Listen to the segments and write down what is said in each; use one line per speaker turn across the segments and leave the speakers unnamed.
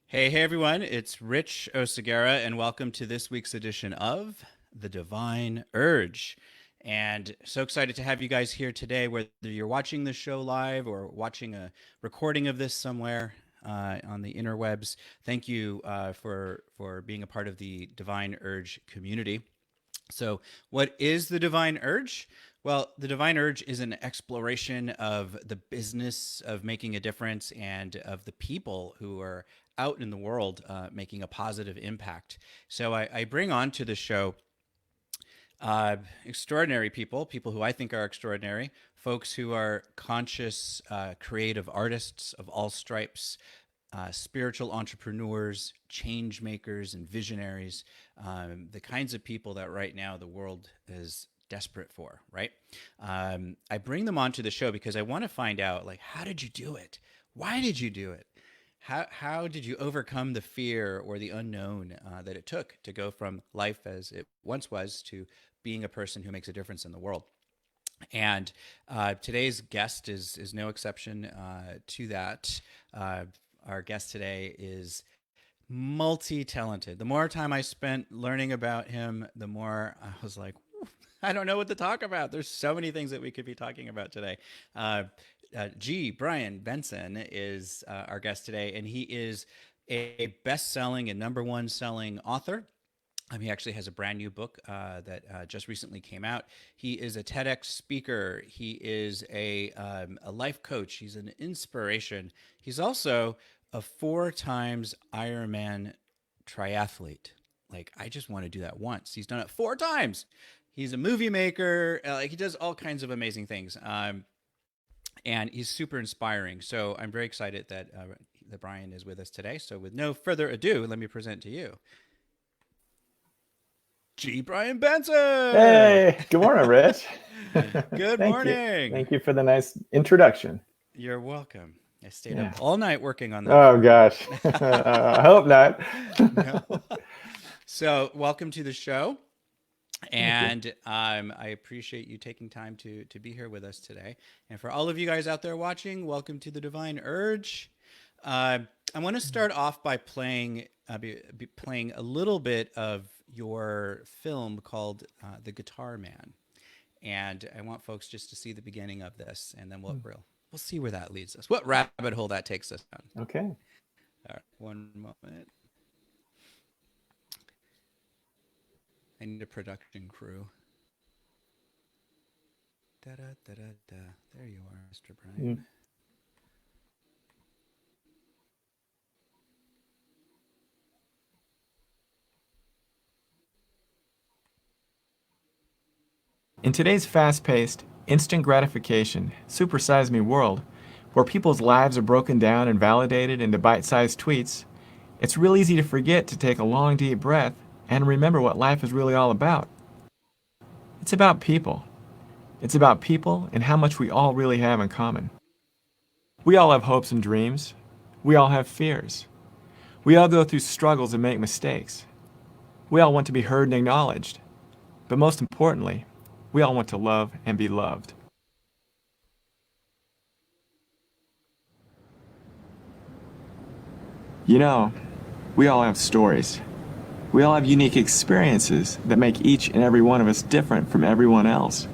Hey everyone, it's Rich Oceguera, and welcome to this week's edition of The Divine Urge. And so excited to have you guys here today, whether you're watching the show live or watching a recording of this somewhere on the interwebs. Thank you for being a part of the Divine Urge community. So, what is the divine urge? Well, the divine urge is an exploration of the business of making a difference and of the people who are out in the world making a positive impact. So, I bring on to the show extraordinary people, people who I think are extraordinary, folks who are conscious, creative artists of all stripes, spiritual entrepreneurs, change makers, and visionaries, the kinds of people that right now the world is desperate for, right? I bring them onto the show because I want to find out, like, how did you do it? Why did you do it? How did you overcome the fear or the unknown that it took to go from life as it once was to being a person who makes a difference in the world? And today's guest is no exception to that. Our guest today is multi-talented. The more time I spent learning about him, the more I was like, I don't know what to talk about. There's so many things that we could be talking about today. Brian Benson is our guest today, and he is a best-selling and number one selling author. He actually has a brand new book that just recently came out. He is a TEDx speaker. He is a life coach. He's an inspiration. He's also a 4 times Ironman triathlete. Like, I just want to do that once. He's done it 4 times. He's a movie maker. He does all kinds of amazing things. And he's super inspiring. So I'm very excited that Brian is with us today. So with no further ado, let me present to you Brian Benson.
Hey, good morning, Rich.
Good
Thank you.
morning.
Thank you for the nice introduction.
You're welcome. I stayed up
Yeah.
all night working on that
Oh
for you.
gosh. I hope not.
No. So, welcome to the show.
Thank you.
And I appreciate you taking time to be here with us today. And for all of you guys out there watching, welcome to the Divine Urge. I want to start off by playing a little bit of your film called The Guitar Man. And I want folks just to see the beginning of this, and then we'll see where that leads us. What rabbit hole that takes us down.
Okay.
All right, one moment. I need a production crew. Da da da da da. There you are, Mr.
Mm.
Brian.
In today's fast-paced, instant gratification, supersize me world, where people's lives are broken down and validated into bite-sized tweets, it's real easy to forget to take a long, deep breath and remember what life is really all about. It's about people. It's about people and how much we all really have in common. We all have hopes and dreams. We all have fears. We all go through struggles and make mistakes. We all want to be heard and acknowledged. But most importantly, we all want to love and be loved. You know, we all have stories. We all have unique experiences that make each and every one of us different from everyone else.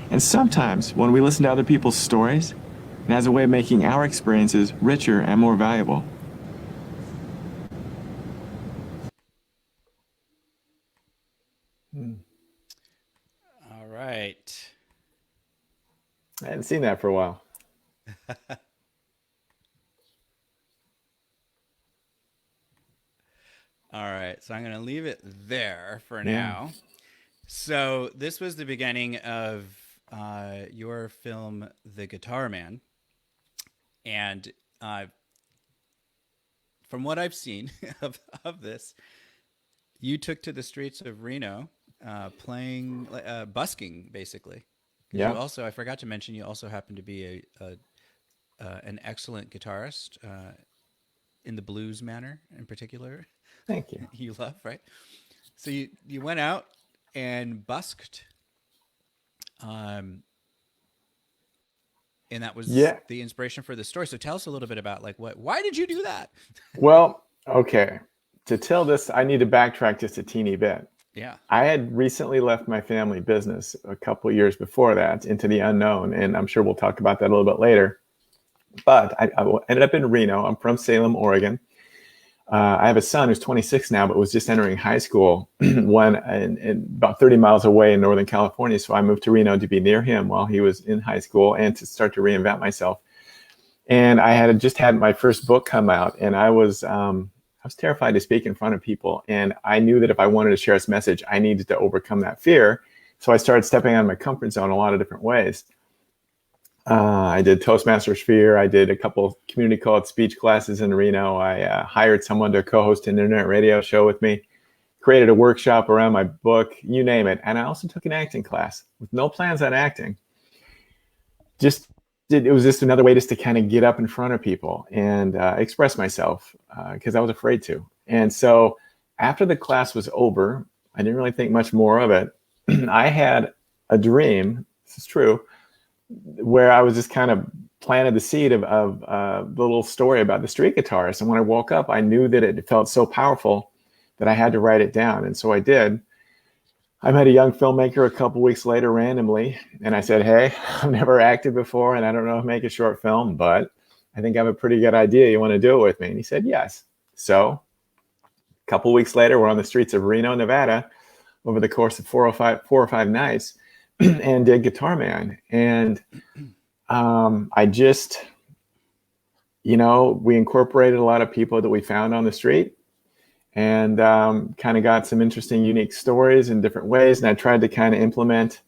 And sometimes, when we listen to other people's stories, it has a way of making our experiences richer and more valuable.
All right.
I hadn't seen that for a while.
All right. So I'm going to leave it there for
Yeah.
now. So this was the beginning of your film, The Guitar Man. And from what I've seen of this, you took to the streets of Reno playing, busking, basically. Because you
Yeah.
also, I forgot to mention, you also happen to be an excellent guitarist in the blues manner in particular.
Thank you.
You love, right? So you went out and busked, um, and that was
Yeah.
the inspiration for the story. So tell us a little bit about, like, why did you do that?
Well, Okay. To tell this, I need to backtrack just a teeny bit.
Yeah.
I had recently left my family business a couple of years before that into the unknown, and I'm sure we'll talk about that a little bit later. But I ended up in Reno. I'm from Salem, Oregon. I have a son who's 26 now, but was just entering high school and about 30 miles away in Northern California. So I moved to Reno to be near him while he was in high school and to start to reinvent myself. And I had just had my first book come out, and I was terrified to speak in front of people. And I knew that if I wanted to share this message, I needed to overcome that fear. So I started stepping out of my comfort zone in a lot of different ways. I did Toastmasters Fear. I did a couple of community college speech classes in Reno. I hired someone to co-host an internet radio show with me, created a workshop around my book, you name it. And I also took an acting class with no plans on acting. It was just another way just to kind of get up in front of people and express myself because I was afraid to. And so after the class was over, I didn't really think much more of it. I had a dream, this is true, where I was just kind of planted the seed of the little story about the street guitarist. And when I woke up, I knew that it felt so powerful that I had to write it down. And so I did. I met a young filmmaker a couple weeks later randomly, and I said, hey, I've never acted before, and I don't know how to make a short film, but I think I have a pretty good idea. You want to do it with me? And he said, yes. So a couple weeks later, we're on the streets of Reno, Nevada, over the course of four or five nights, and did Guitar Man. And I just, we incorporated a lot of people that we found on the street, and kind of got some interesting, unique stories in different ways. And I tried to kind of implement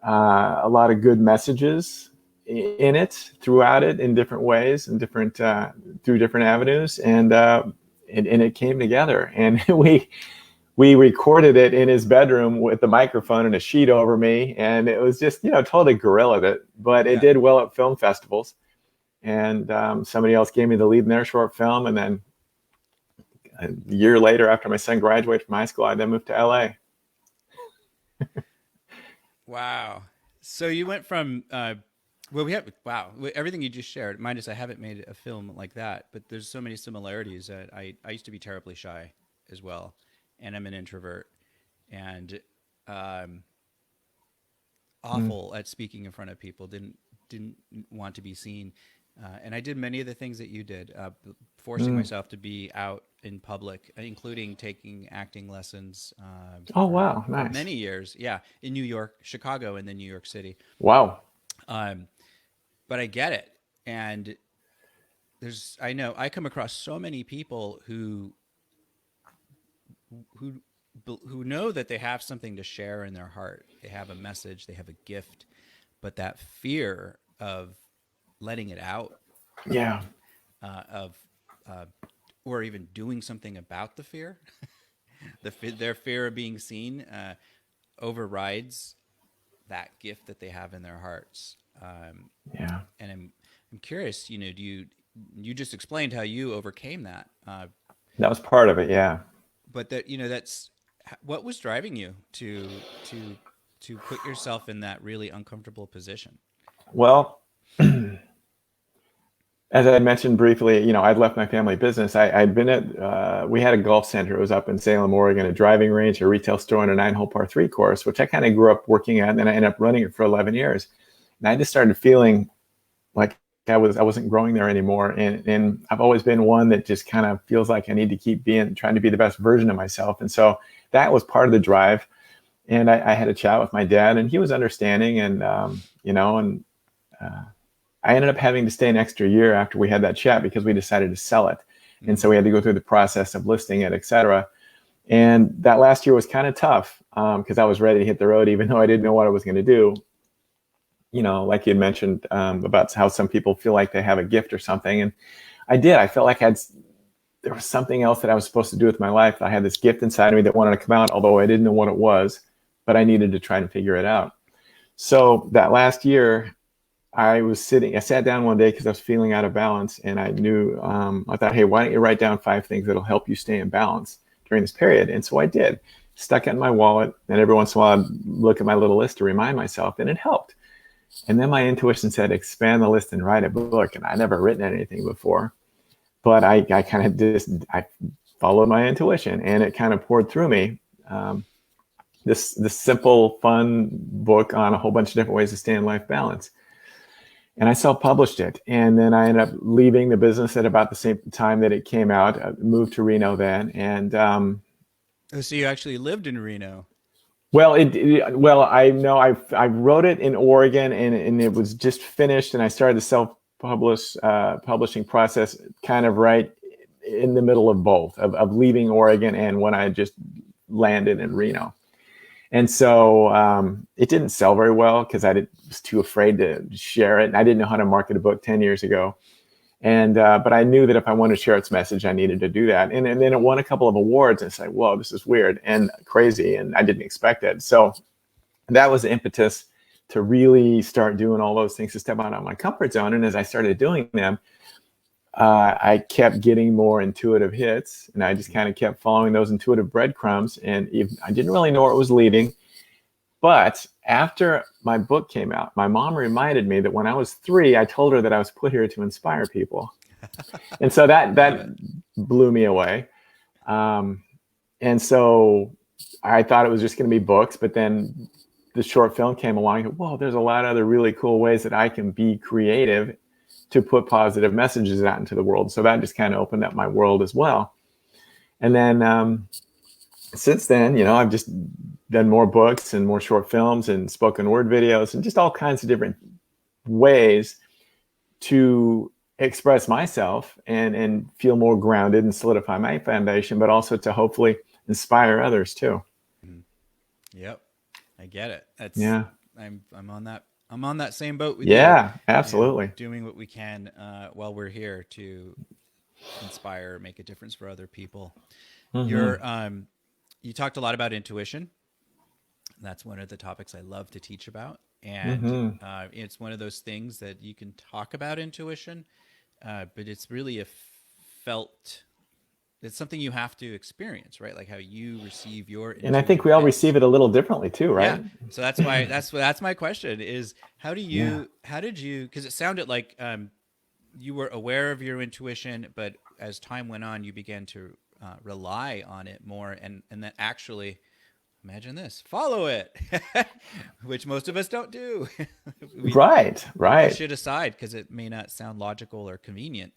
a lot of good messages in it, throughout it, in different ways and through different avenues. And it came together. And we recorded it in his bedroom with the microphone and a sheet over me. And it was just, totally guerrilla'd it. But it did well at film festivals. And somebody else gave me the lead in their short film. And then a year later, after my son graduated from high school, I then moved to LA.
Wow. So you went from, everything you just shared. Mind us, I haven't made a film like that, but there's so many similarities. That I used to be terribly shy as well, and I'm an introvert, and awful at speaking in front of people. Didn't want to be seen. And I did many of the things that you did, forcing myself to be out in public, including taking acting lessons.
Oh, wow. Nice.
For many years. Yeah. In New York, Chicago, and then New York City.
Wow.
But I get it. And I come across so many people who know that they have something to share in their heart. They have a message, they have a gift, but that fear of letting it out, or even doing something about the fear, their fear of being seen overrides that gift that they have in their hearts. And I'm curious, you just explained how you overcame that.
That was part of it, yeah.
But that's what was driving you to put yourself in that really uncomfortable position.
Well, as I mentioned briefly, I'd left my family business. I'd been we had a golf center. It was up in Salem, Oregon, a driving range, a retail store, and a 9-hole par 3 course, which I kind of grew up working at, and then I ended up running it for 11 years. And I just started feeling like I wasn't growing there anymore. And I've always been one that just kind of feels like I need to keep trying to be the best version of myself. And so that was part of the drive. And I had a chat with my dad, and he was understanding, and I ended up having to stay an extra year after we had that chat because we decided to sell it. Mm-hmm. And so we had to go through the process of listing it, et cetera. And that last year was kind of tough because I was ready to hit the road, even though I didn't know what I was going to do. Like you had mentioned about how some people feel like they have a gift or something. And I did. I felt like there was something else that I was supposed to do with my life. I had this gift inside of me that wanted to come out, although I didn't know what it was, but I needed to try to figure it out. So that last year, I sat down one day because I was feeling out of balance, and I knew, I thought, hey, why don't you write down 5 things that'll help you stay in balance during this period? And so I did. Stuck it in my wallet, and every once in a while I'd look at my little list to remind myself, and it helped. And then my intuition said, expand the list and write a book. And I'd never written anything before. but I kind of I followed my intuition, and it kind of poured through me. This simple, fun book on a whole bunch of different ways to stay in life balance. And I self-published it. And then I ended up leaving the business at about the same time that it came out. I moved to Reno then. And
So you actually lived in Reno.
well, I know I wrote it in Oregon, and it was just finished, and I started the publishing process kind of right in the middle of both, of leaving Oregon and when I just landed in Reno. And so it didn't sell very well because was too afraid to share it. And I didn't know how to market a book 10 years ago. And but I knew that if I wanted to share its message, I needed to do that. And then it won a couple of awards, and it's like, whoa, this is weird and crazy, and I didn't expect it. So that was the impetus to really start doing all those things, to step out of my comfort zone. And as I started doing them, I kept getting more intuitive hits, and I just kind of kept following those intuitive breadcrumbs. And I didn't really know where it was leading. But after my book came out, my mom reminded me that when I was 3, I told her that I was put here to inspire people. And so that blew me away. And so I thought it was just going to be books, but then the short film came along. And, whoa, there's a lot of other really cool ways that I can be creative to put positive messages out into the world. So that just kind of opened up my world as well. And then since then, I've just done more books and more short films and spoken word videos and just all kinds of different ways to express myself and feel more grounded and solidify my foundation, but also to hopefully inspire others too.
Yep. I get it.
Yeah.
I'm on that same boat with you.
Yeah, absolutely.
Doing what we can while we're here to inspire, make a difference for other people. Mm-hmm. You talked a lot about intuition. That's one of the topics I love to teach about. And it's one of those things that you can talk about intuition, but it's really it's something you have to experience, right? Like how you receive your intuition.
And I think we all receive it a little differently too, right?
Yeah. So that's why that's my question is how did you, because it sounded like you were aware of your intuition, but as time went on, you began to rely on it more and then actually, imagine this, follow it, which most of us don't do.
Right.
Push it aside because it may not sound logical or convenient,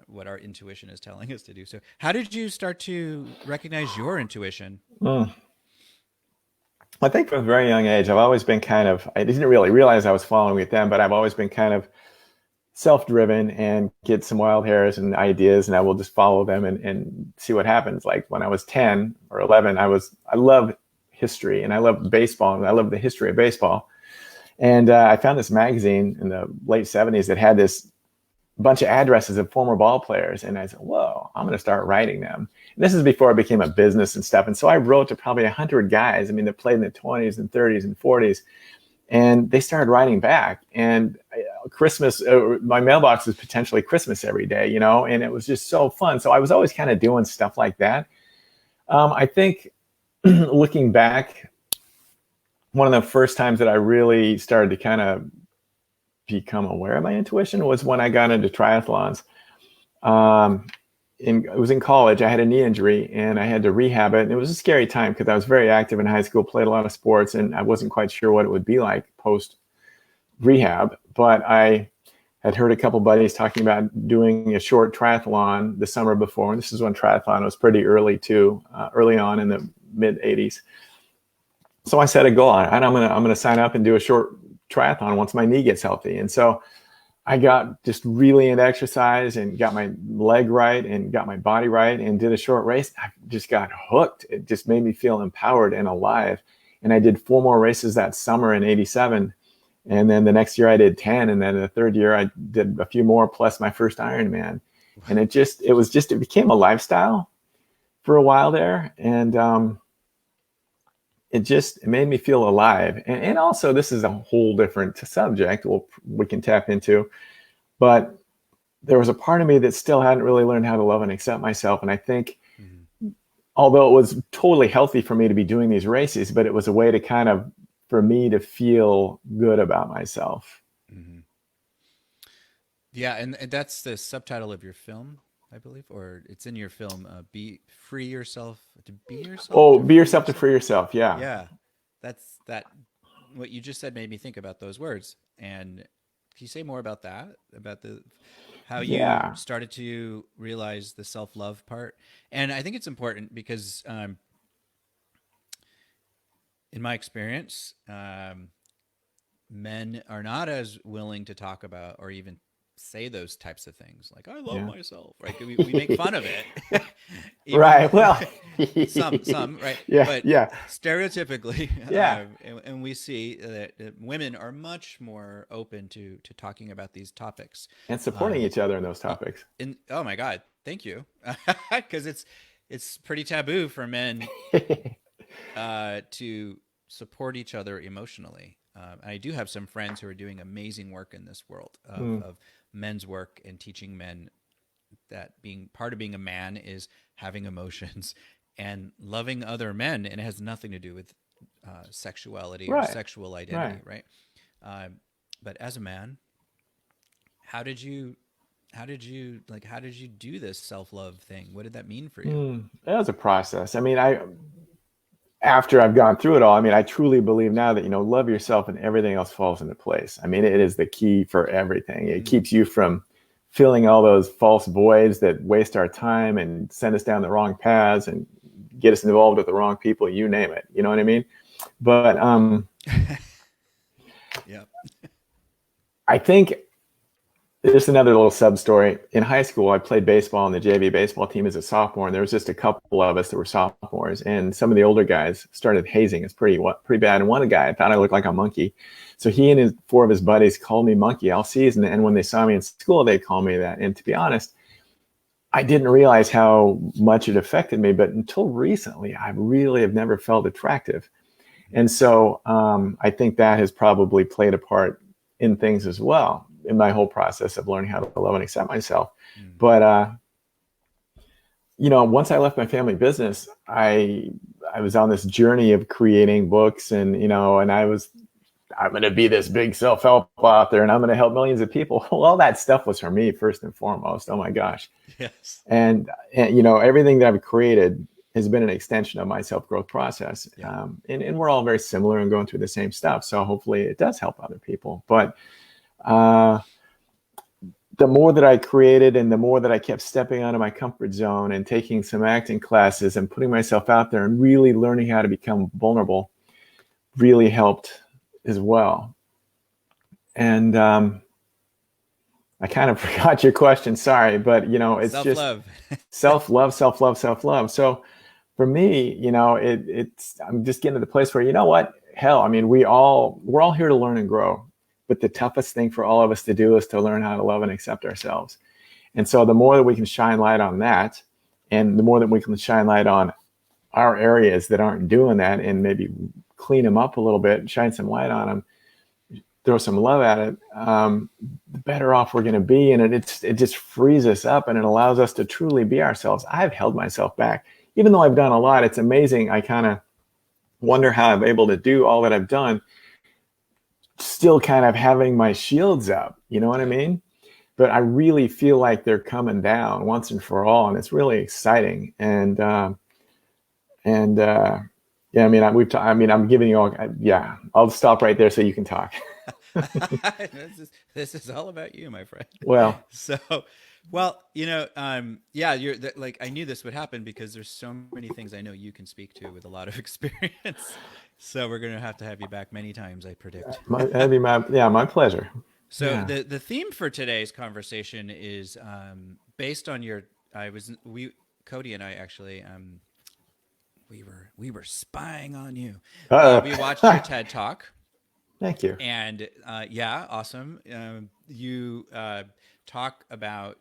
what our intuition is telling us to do. So how did you start to recognize your intuition?
I think from a very young age, I've always been I didn't really realize I was following it then, but I've always been kind of self-driven and get some wild hairs and ideas, and I will just follow them and see what happens. Like when I was 10 or 11, I loved history and I loved baseball and I loved the history of baseball. And I found this magazine in the late 70s that had this bunch of addresses of former ball players. And I said, whoa, I'm going to start writing them. And this is before it became a business and stuff. And so I wrote to probably 100 guys. I mean, that played in the 20s and 30s and 40s. And they started writing back. And Christmas, my mailbox was potentially Christmas every day, and it was just so fun. So I was always kind of doing stuff like that. I think looking back, one of the first times that I really started to kind of become aware of my intuition was when I got into triathlons. It was in college. I had a knee injury and I had to rehab it. And it was a scary time because I was very active in high school, played a lot of sports, and I wasn't quite sure what it would be like post rehab. But I had heard a couple buddies talking about doing a short triathlon the summer before. And this is when triathlon was pretty early too, early on in the mid 80s. So I set a goal on it. And I'm gonna sign up and do a short triathlon once my knee gets healthy. And so I got just really into exercise and got my leg right and got my body right and did a short race. I just got hooked. It just made me feel empowered and alive. And I did 4 more races that summer in 87. And then the next year I did 10. And then the third year I did a few more plus my first Ironman. And it became a lifestyle for a while there. And it made me feel alive. And also, this is a whole different subject we can tap into. But there was a part of me that still hadn't really learned how to love and accept myself. And I think, although it was totally healthy for me to be doing these races, but it was a way to for me to feel good about myself.
Yeah, and that's the subtitle of your film. I believe, or it's in your film. Be free yourself to be yourself.
Oh,
To
be
free
yourself to
yourself.
free yourself. Yeah.
Yeah, that's that. What you just said made me think about those words. And can you say more about that? About the how you
Yeah.
started to realize the self love part? And I think it's important because, in my experience, men are not as willing to talk about or even say those types of things like I love
Yeah.
myself, right? We make fun of it. Even
Right. Well,
some right,
yeah.
but
Yeah.
stereotypically,
Yeah.
and we see that women are much more open to talking about these topics.
And supporting
um
each other in those topics.
and oh my god, thank you. Because it's pretty taboo for men to support each other emotionally. I do have some friends who are doing amazing work in this world of men's work and teaching men that being part of being a man is having emotions and loving other men, and it has nothing to do with sexuality or
Right.
sexual
Right.
identity, right? But as a man, how did you how did you do this self-love thing? What did that mean for you?
That was a process. I mean, after I've gone through it all, I mean, I truly believe now that, love yourself and everything else falls into place. I mean, it is the key for everything. It keeps you from filling all those false voids that waste our time and send us down the wrong paths and get us involved with the wrong people, you name it. You know what I mean? But
Yeah.
I think there's another little sub story. In high school, I played baseball on the JV baseball team as a sophomore, and there was just a couple of us that were sophomores, and some of the older guys started hazing us pretty bad. And one guy thought I looked like a monkey, so he and four of his buddies called me monkey all season. And when they saw me in school, they called me that. And to be honest, I didn't realize how much it affected me. But until recently, I really have never felt attractive, and so I think that has probably played a part in things as well, in my whole process of learning how to love and accept myself. But once I left my family business, I was on this journey of creating books, and I'm going to be this big self-help author, and I'm going to help millions of people. Well, all that stuff was for me first and foremost. Oh my gosh.
Yes.
And everything that I've created has been an extension of my self-growth process.
Yeah.
And we're all very similar and going through the same stuff. So hopefully it does help other people. But the more that I created and the more that I kept stepping out of my comfort zone and taking some acting classes and putting myself out there and really learning how to become vulnerable really helped as well. And I kind of forgot your question. Sorry, but it's
Self-love.
just self-love. So for me, I'm just getting to the place where, what? Hell, I mean, we're all here to learn and grow. But the toughest thing for all of us to do is to learn how to love and accept ourselves. And so the more that we can shine light on that, and the more that we can shine light on our areas that aren't doing that, and maybe clean them up a little bit, shine some light on them, throw some love at it, the better off we're going to be. And it just frees us up, and it allows us to truly be ourselves. I've held myself back. Even though I've done a lot, it's amazing. I kind of wonder how I'm able to do all that I've done, still kind of having my shields up, you know what I mean? But I really feel like they're coming down once and for all, and it's really exciting. And yeah, I mean, I'm giving you all. Yeah, I'll stop right there so you can talk.
This is all about you, my friend.
Well,
yeah, like I knew this would happen because there's so many things I know you can speak to with a lot of experience. So we're going to have you back many times, I predict.
that'd be my pleasure.
So
Yeah.
the theme for today's conversation is based on Cody and I actually we were spying on you. We watched your TED Talk.
Thank you.
And yeah, awesome. You talk about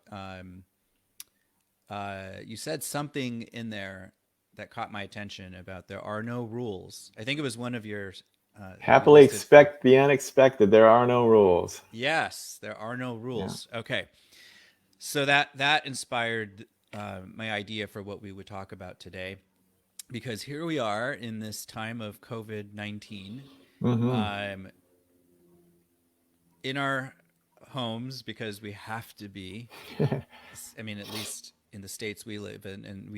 you said something in there that caught my attention about there are no rules. I think it was one of your
Happily expect the unexpected. There are no rules.
Yes, there are no rules. Yeah. Okay. So that inspired my idea for what we would talk about today, because here we are in this time of COVID-19, in our homes, because we have to be. I mean, at least in the states we live in, and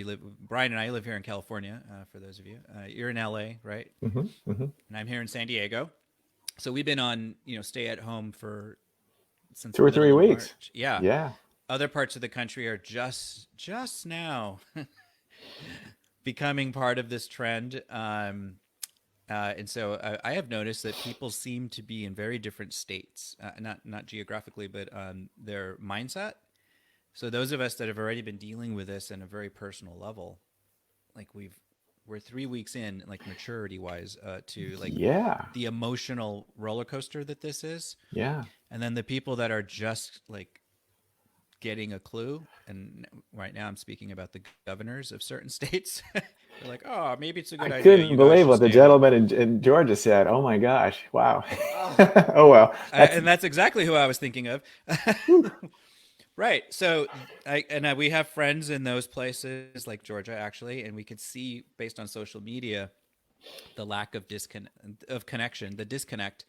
Brian and I live here in California. For those of you, you're in LA, right? And I'm here in San Diego. So we've been on, stay at home since
2 or 3 weeks.
March. Yeah.
Yeah.
Other parts of the country are just now becoming part of this trend. And so I have noticed that people seem to be in very different states, not geographically, but their mindset. So those of us that have already been dealing with this on a very personal level, like we're 3 weeks in, like maturity wise, to like the emotional roller coaster that this is.
Yeah.
And then the people that are just like getting a clue, and right now I'm speaking about the governors of certain states. They're like, oh, maybe it's a good idea.
I couldn't believe what the gentleman in Georgia said. Oh my gosh. Wow. Oh, well.
And that's exactly who I was thinking of. Right. So we have friends in those places like Georgia, actually, and we could see based on social media the lack of connection, the disconnect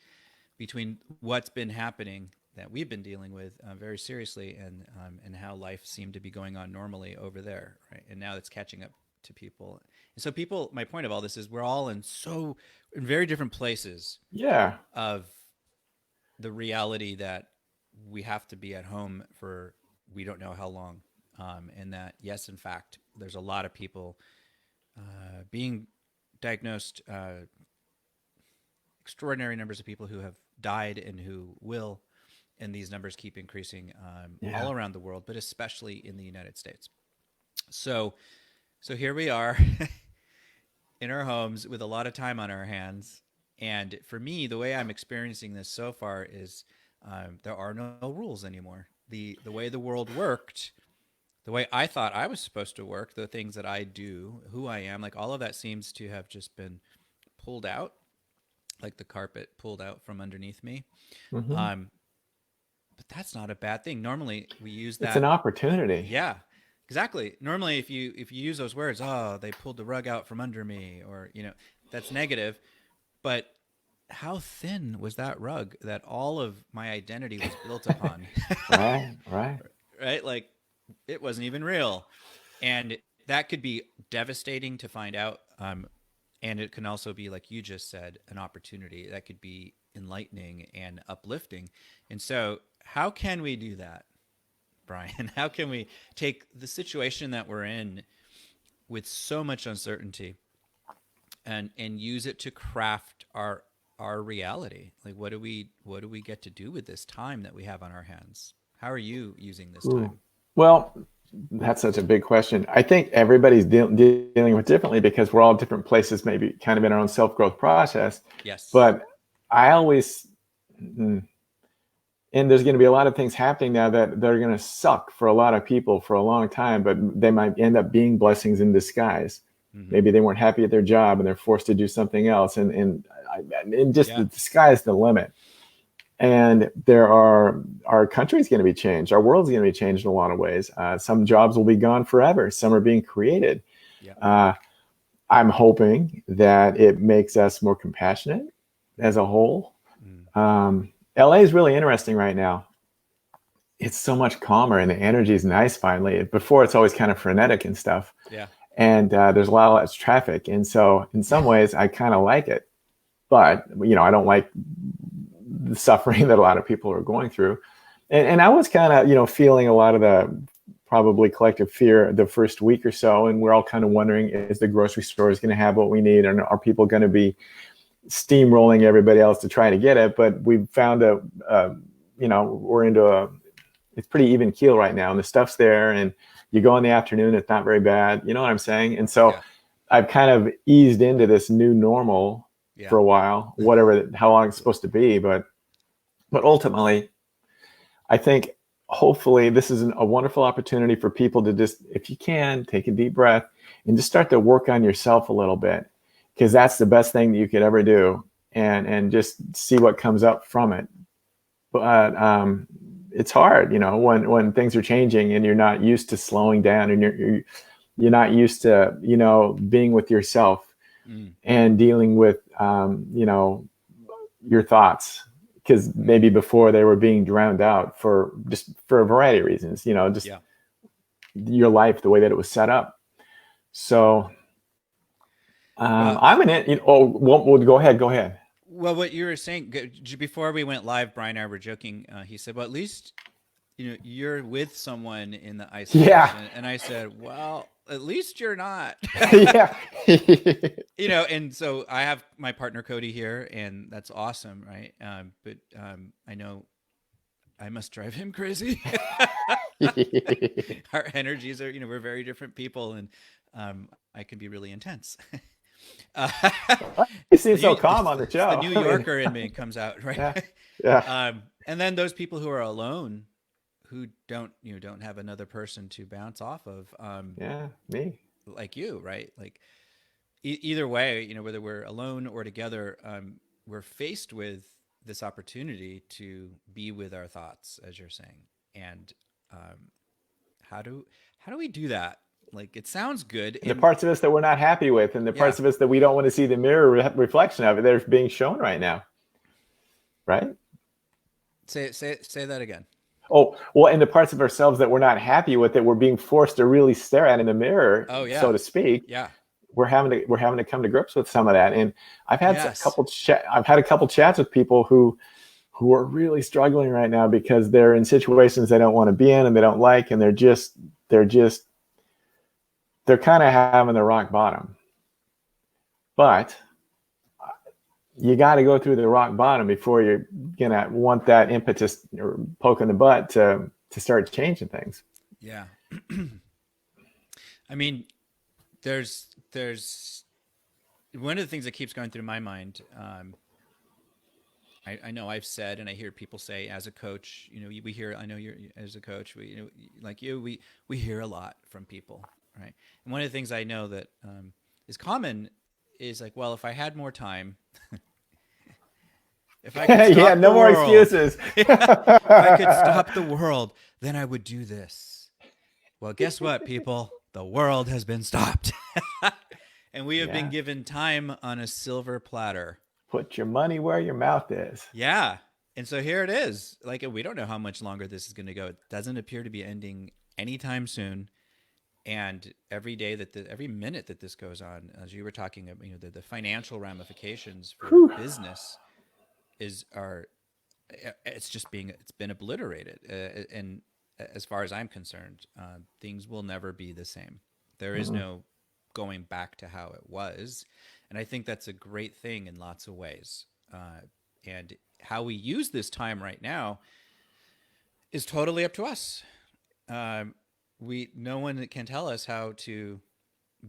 between what's been happening that we've been dealing with very seriously and how life seemed to be going on normally over there, right? And now it's catching up to people. And so people, my point of all this is we're all in very different places of the reality that we have to be at home for we don't know how long. And that, yes, in fact, there's a lot of people being diagnosed, extraordinary numbers of people who have died and who will, and these numbers keep increasing all around the world, but especially in the United States. So here we are in our homes with a lot of time on our hands. And for me, the way I'm experiencing this so far is there are no rules anymore. The way the world worked, the way I thought I was supposed to work, the things that I do, who I am, like all of that seems to have just been pulled out, like the carpet pulled out from underneath me. But that's not a bad thing. Normally we use that.
It's an opportunity.
Yeah, exactly. Normally if you use those words, oh, they pulled the rug out from under me, or, that's negative. But how thin was that rug that all of my identity was built upon?
Right.
Right? Like it wasn't even real. And that could be devastating to find out. And it can also be, like you just said, an opportunity that could be enlightening and uplifting. And so how can we do that, Brian? How can we take the situation that we're in with so much uncertainty and use it to craft our reality? Like, what do we get to do with this time that we have on our hands? How are you using this time?
Well, that's such a big question. I think everybody's dealing with differently because we're all different places, maybe kind of in our own self-growth process.
Yes.
But I always, and there's going to be a lot of things happening now that they're going to suck for a lot of people for a long time, but they might end up being blessings in disguise. Maybe they weren't happy at their job and they're forced to do something else. And the sky's the limit. And our country's going to be changed. Our world's going to be changed in a lot of ways. Some jobs will be gone forever. Some are being created. Yeah. I'm hoping that it makes us more compassionate as a whole. LA is really interesting right now. It's so much calmer and the energy is nice finally. Before it's always kind of frenetic and stuff. Yeah. And there's a lot less traffic. And so in some ways I kind of like it. But, I don't like the suffering that a lot of people are going through. And I was kind of, feeling a lot of the probably collective fear the first week or so. And we're all kind of wondering, is the grocery store going to have what we need? And are people going to be steamrolling everybody else to try to get it? But we've found we're into it's pretty even keel right now. And the stuff's there and you go in the afternoon, it's not very bad. You know what I'm saying? And so I've kind of eased into this new normal for a while, how long it's supposed to be. But ultimately, I think hopefully this is a wonderful opportunity for people to just, if you can, take a deep breath and just start to work on yourself a little bit, because that's the best thing that you could ever do, and just see what comes up from it. But it's hard, when things are changing and you're not used to slowing down and you're not used to, being with yourself and dealing with, your thoughts, because maybe before they were being drowned out for a variety of reasons, your life the way that it was set up. So
Well,
I'm in it. Well, go ahead. Go ahead.
well, what you were saying before we went live, Brian and I were joking. He said, "Well, at least you're with someone in the
Yeah.
isolation," and I said, "Well, at least you're not."
Yeah.
And so I have my partner Cody here, and that's awesome, right? But I know I must drive him crazy. Our energies are, we're very different people, and I can be really intense.
You seem so calm on the show.
The New Yorker in me comes out, right?
Yeah. Yeah.
And then those people who are alone, who don't have another person to bounce off of.
Yeah. Me.
Like you, right? Like either way, whether we're alone or together, we're faced with this opportunity to be with our thoughts, as you're saying. And how do we do that? Like, it sounds good.
The parts of us that we're not happy with, and the parts of us that we don't want to see the mirror reflection of it, they're being shown right now. Right?
Say that again.
Oh, well, and the parts of ourselves that we're not happy with, that we're being forced to really stare at in the mirror, so to speak.
Yeah.
We're having to come to grips with some of that. And I've had a couple chats with people who are really struggling right now because they're in situations they don't want to be in and they don't like, and they're kind of having the rock bottom. But you got to go through the rock bottom before you're gonna want that impetus or poke in the butt to start changing things.
Yeah. I mean, there's one of the things that keeps going through my mind. I know I've said, and I hear people say, as a coach, we hear, I know you're as a coach, we hear a lot from people, right? And one of the things I know that is common is like, well, if I had more time, if I could stop
no more excuses.
If I could stop the world, then I would do this. Well, guess what, people? The world has been stopped. And we have been given time on a silver platter.
Put your money where your mouth is.
Yeah. And so here it is. Like, we don't know how much longer this is going to go. It doesn't appear to be ending anytime soon. And every minute that this goes on, as you were talking about, the financial ramifications for business it's been obliterated. And as far as I'm concerned, things will never be the same. There is no going back to how it was. And I think that's a great thing in lots of ways. And how we use this time right now is totally up to us. No one can tell us how to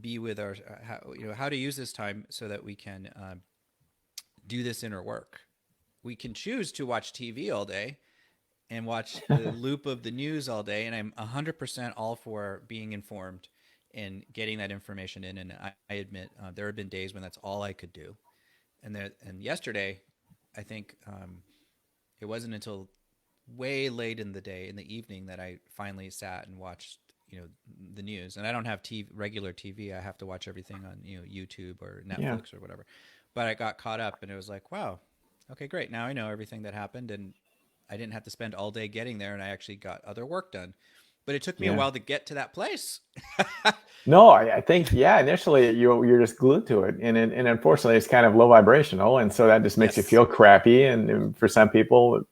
be with how to use this time so that we can do this inner work. We can choose to watch TV all day and watch the loop of the news all day. And I'm 100% all for being informed and getting that information in. And I admit there have been days when that's all I could do. And yesterday, I think it wasn't until way late in the day, in the evening, that I finally sat and watched, the news. And I don't have regular TV. I have to watch everything on, YouTube or Netflix or whatever. But I got caught up, and it was like, wow, okay, great. Now I know everything that happened, and I didn't have to spend all day getting there, and I actually got other work done. But it took me a while to get to that place.
No, I think, initially you're just glued to it. And unfortunately, it's kind of low vibrational. And so that just makes you feel crappy. And for some people, it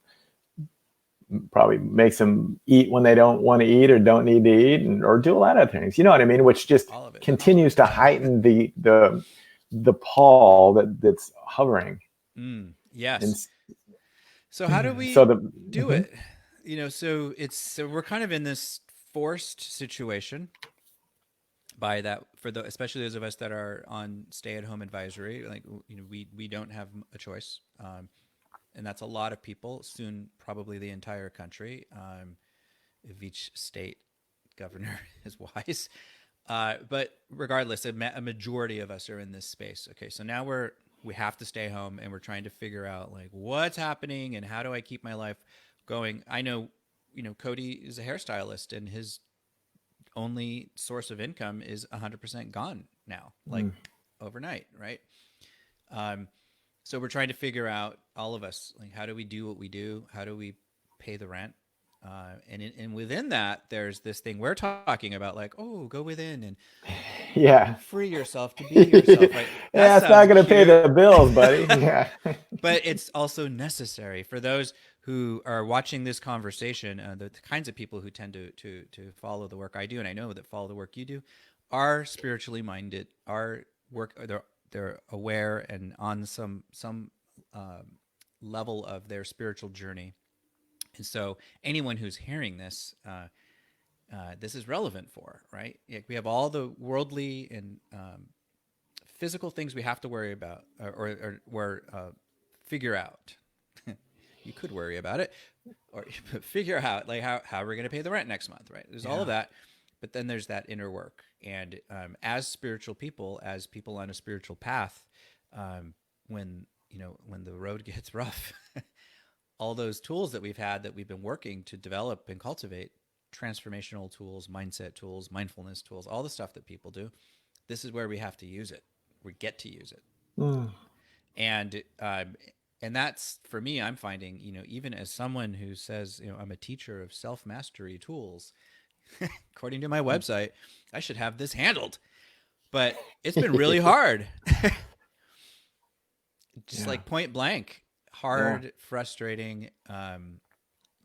probably makes them eat when they don't want to eat or don't need to eat, or do a lot of things. You know what I mean? Which just continues to heighten the pall that's hovering.
Yes.
And
so how do we do it? So we're kind of in this forced situation by that, especially those of us that are on stay-at-home advisory. Like, we don't have a choice, and that's a lot of people. Soon, probably the entire country, if each state governor is wise. But regardless, a majority of us are in this space. Okay, so now we have to stay home, and we're trying to figure out like what's happening and how do I keep my life going. I know, Cody is a hairstylist, and his only source of income is 100% gone now, like overnight, right? So we're trying to figure out, all of us, like, how do we do what we do? How do we pay the rent? And within that, there's this thing we're talking about, like, oh, go within and
Yeah.
free yourself to be yourself, right? That
Yeah, it's not
sounds
going to pay
cute.
the bills, buddy. Yeah.
But it's also necessary for those who are watching this conversation. The kinds of people who tend to follow the work I do, and I know that follow the work you do, are spiritually minded, are work, they're aware and on some level of their spiritual journey. And so anyone who's hearing this, this is relevant for, right? Like, we have all the worldly and physical things we have to worry about, or figure out. You could worry about it, or figure out, like, how are we going to pay the rent next month, right? There's all of that, but then there's that inner work. And as spiritual people, as people on a spiritual path, when the road gets rough, all those tools that we've had, that we've been working to develop and cultivate, transformational tools, mindset tools, mindfulness tools, all the stuff that people do, this is where we have to use it. We get to use it. And that's, for me, I'm finding, even as someone who says, I'm a teacher of self-mastery tools, according to my website, I should have this handled. But it's been really hard. Just like point blank, hard, frustrating, kind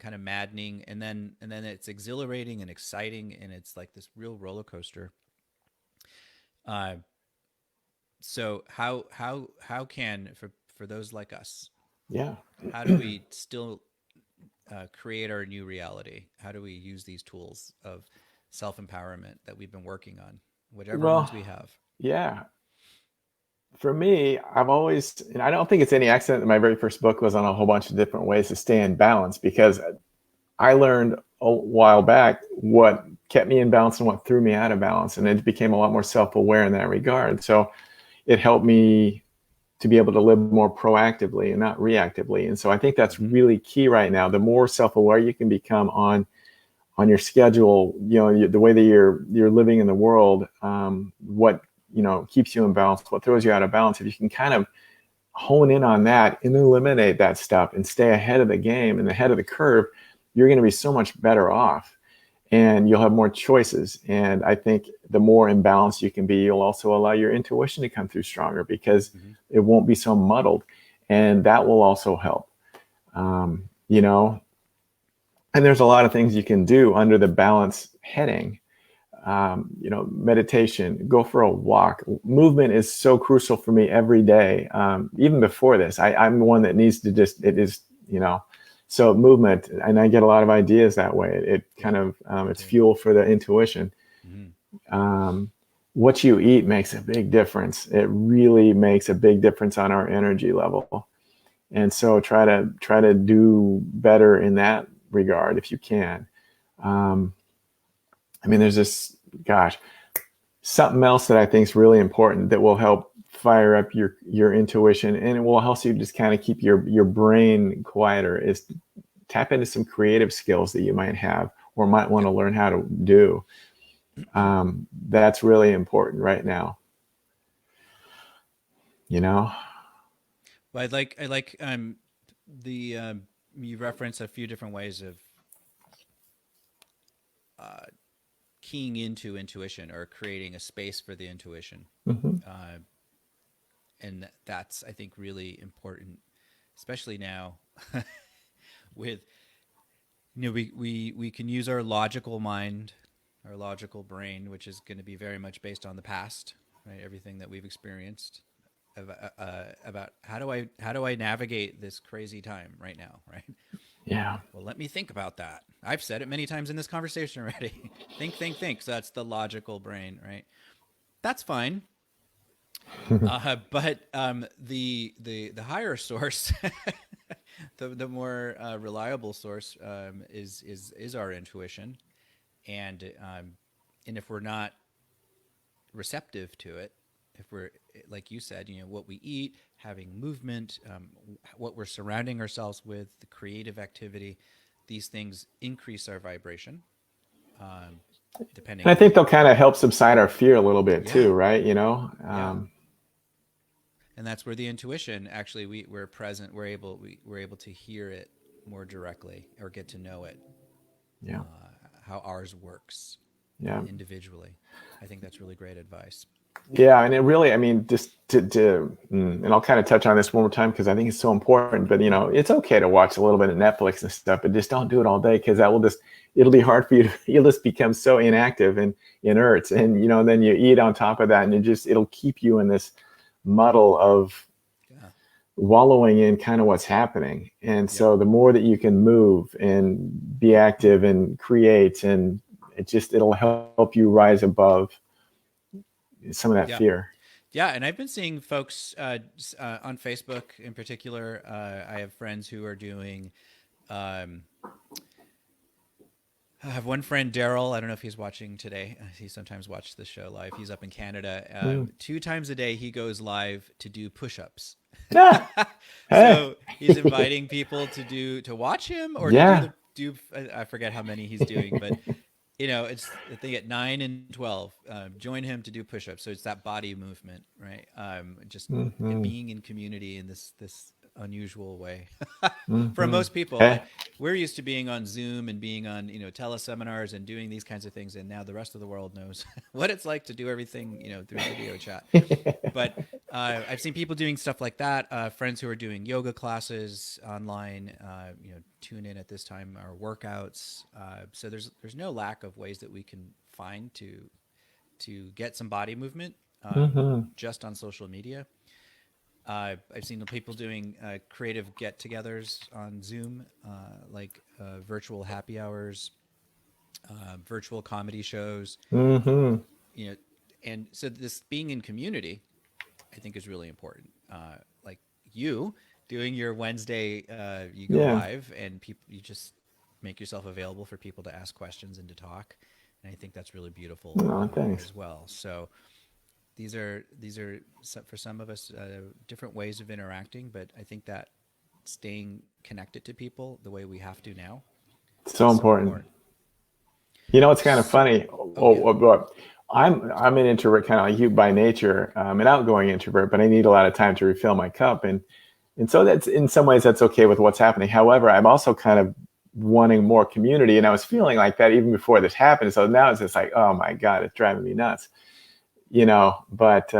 of maddening. And then it's exhilarating and exciting. And it's like this real roller coaster. So how can, for those like us, how do we still create our new reality? How do we use these tools of self-empowerment that we've been working on, whatever ones we have?
Yeah. For me, I've always, and I don't think it's any accident that my very first book was on a whole bunch of different ways to stay in balance, because I learned a while back what kept me in balance and what threw me out of balance. And it became a lot more self-aware in that regard. So it helped me to be able to live more proactively and not reactively. And so I think that's really key right now. The more self-aware you can become on your schedule, the way that you're living in the world, what keeps you in balance, what throws you out of balance. If you can kind of hone in on that and eliminate that stuff and stay ahead of the game and ahead of the curve, you're going to be so much better off, and you'll have more choices. And I think the more in balance you can be, you'll also allow your intuition to come through stronger, because it won't be so muddled, and that will also help. And there's a lot of things you can do under the balance heading. Meditation, go for a walk. Movement is so crucial for me every day. Even before this, I'm one that needs to so movement, and I get a lot of ideas that way. It kind of, it's fuel for the intuition. What you eat makes a big difference. It really makes a big difference on our energy level. And so try to do better in that regard if you can. There's this, something else that I think is really important that will help fire up your intuition, and it will also just kind of keep your brain quieter, is tap into some creative skills that you might have or might want to learn how to do. That's really important right now.
Well, I like you reference a few different ways of keying into intuition, or creating a space for the intuition. And that's, I think, really important, especially now with, we can use our logical mind, our logical brain, which is going to be very much based on the past, right? Everything that we've experienced about how do I navigate this crazy time right now, right?
Yeah.
Well, let me think about that. I've said it many times in this conversation already. think. So that's the logical brain, right? That's fine. But the higher source, the more reliable source, is our intuition, and if we're not receptive to it, if we're, like you said, what we eat, having movement, what we're surrounding ourselves with, the creative activity, these things increase our vibration. Depending,
and I think they'll kind of help subside our fear a little bit too, right?
And that's where the intuition, actually, we're present. We're able to hear it more directly, or get to know it
Yeah.
how ours works
Yeah.
individually. I think that's really great advice.
Yeah, and it really, I mean, just and I'll kind of touch on this one more time because I think it's so important. But it's okay to watch a little bit of Netflix and stuff, but just don't do it all day because it'll be hard for you. You'll just become so inactive and inert, and then you eat on top of that, and it'll keep you in this muddle of wallowing in kind of what's happening. And so the more that you can move and be active and create, and it'll help you rise above some of that fear.
Yeah, and I've been seeing folks on Facebook in particular. I have friends who are doing. I have one friend, Daryl. I don't know if he's watching today. He sometimes watches the show live. He's up in Canada. 2 times a day, he goes live to do push-ups. So he's inviting people to watch him or to do I forget how many he's doing, but. It's the thing at 9 and 12. Join him to do push-ups. So it's that body movement, right? Just being in community in this unusual way. For most people, we're used to being on Zoom and being on teleseminars and doing these kinds of things, and now the rest of the world knows what it's like to do everything through video chat. But I've seen people doing stuff like that. Friends who are doing yoga classes online. Tune in at this time, our workouts. So there's no lack of ways that we can find to get some body movement just on social media. I've seen people doing creative get-togethers on Zoom, like virtual happy hours, virtual comedy shows. And so this being in community, I think, is really important. Like you doing your Wednesday, you go live, and you just make yourself available for people to ask questions and to talk. And I think that's really beautiful as well. So these are for some of us different ways of interacting, but I think that staying connected to people the way we have to now,
so important. It's kind of funny. I'm an introvert, kind of like you by nature. I'm an outgoing introvert, but I need a lot of time to refill my cup, and so that's, in some ways, that's okay with what's happening. However, I'm also kind of wanting more community, and I was feeling like that even before this happened. So now it's just like, oh my God, it's driving me nuts, But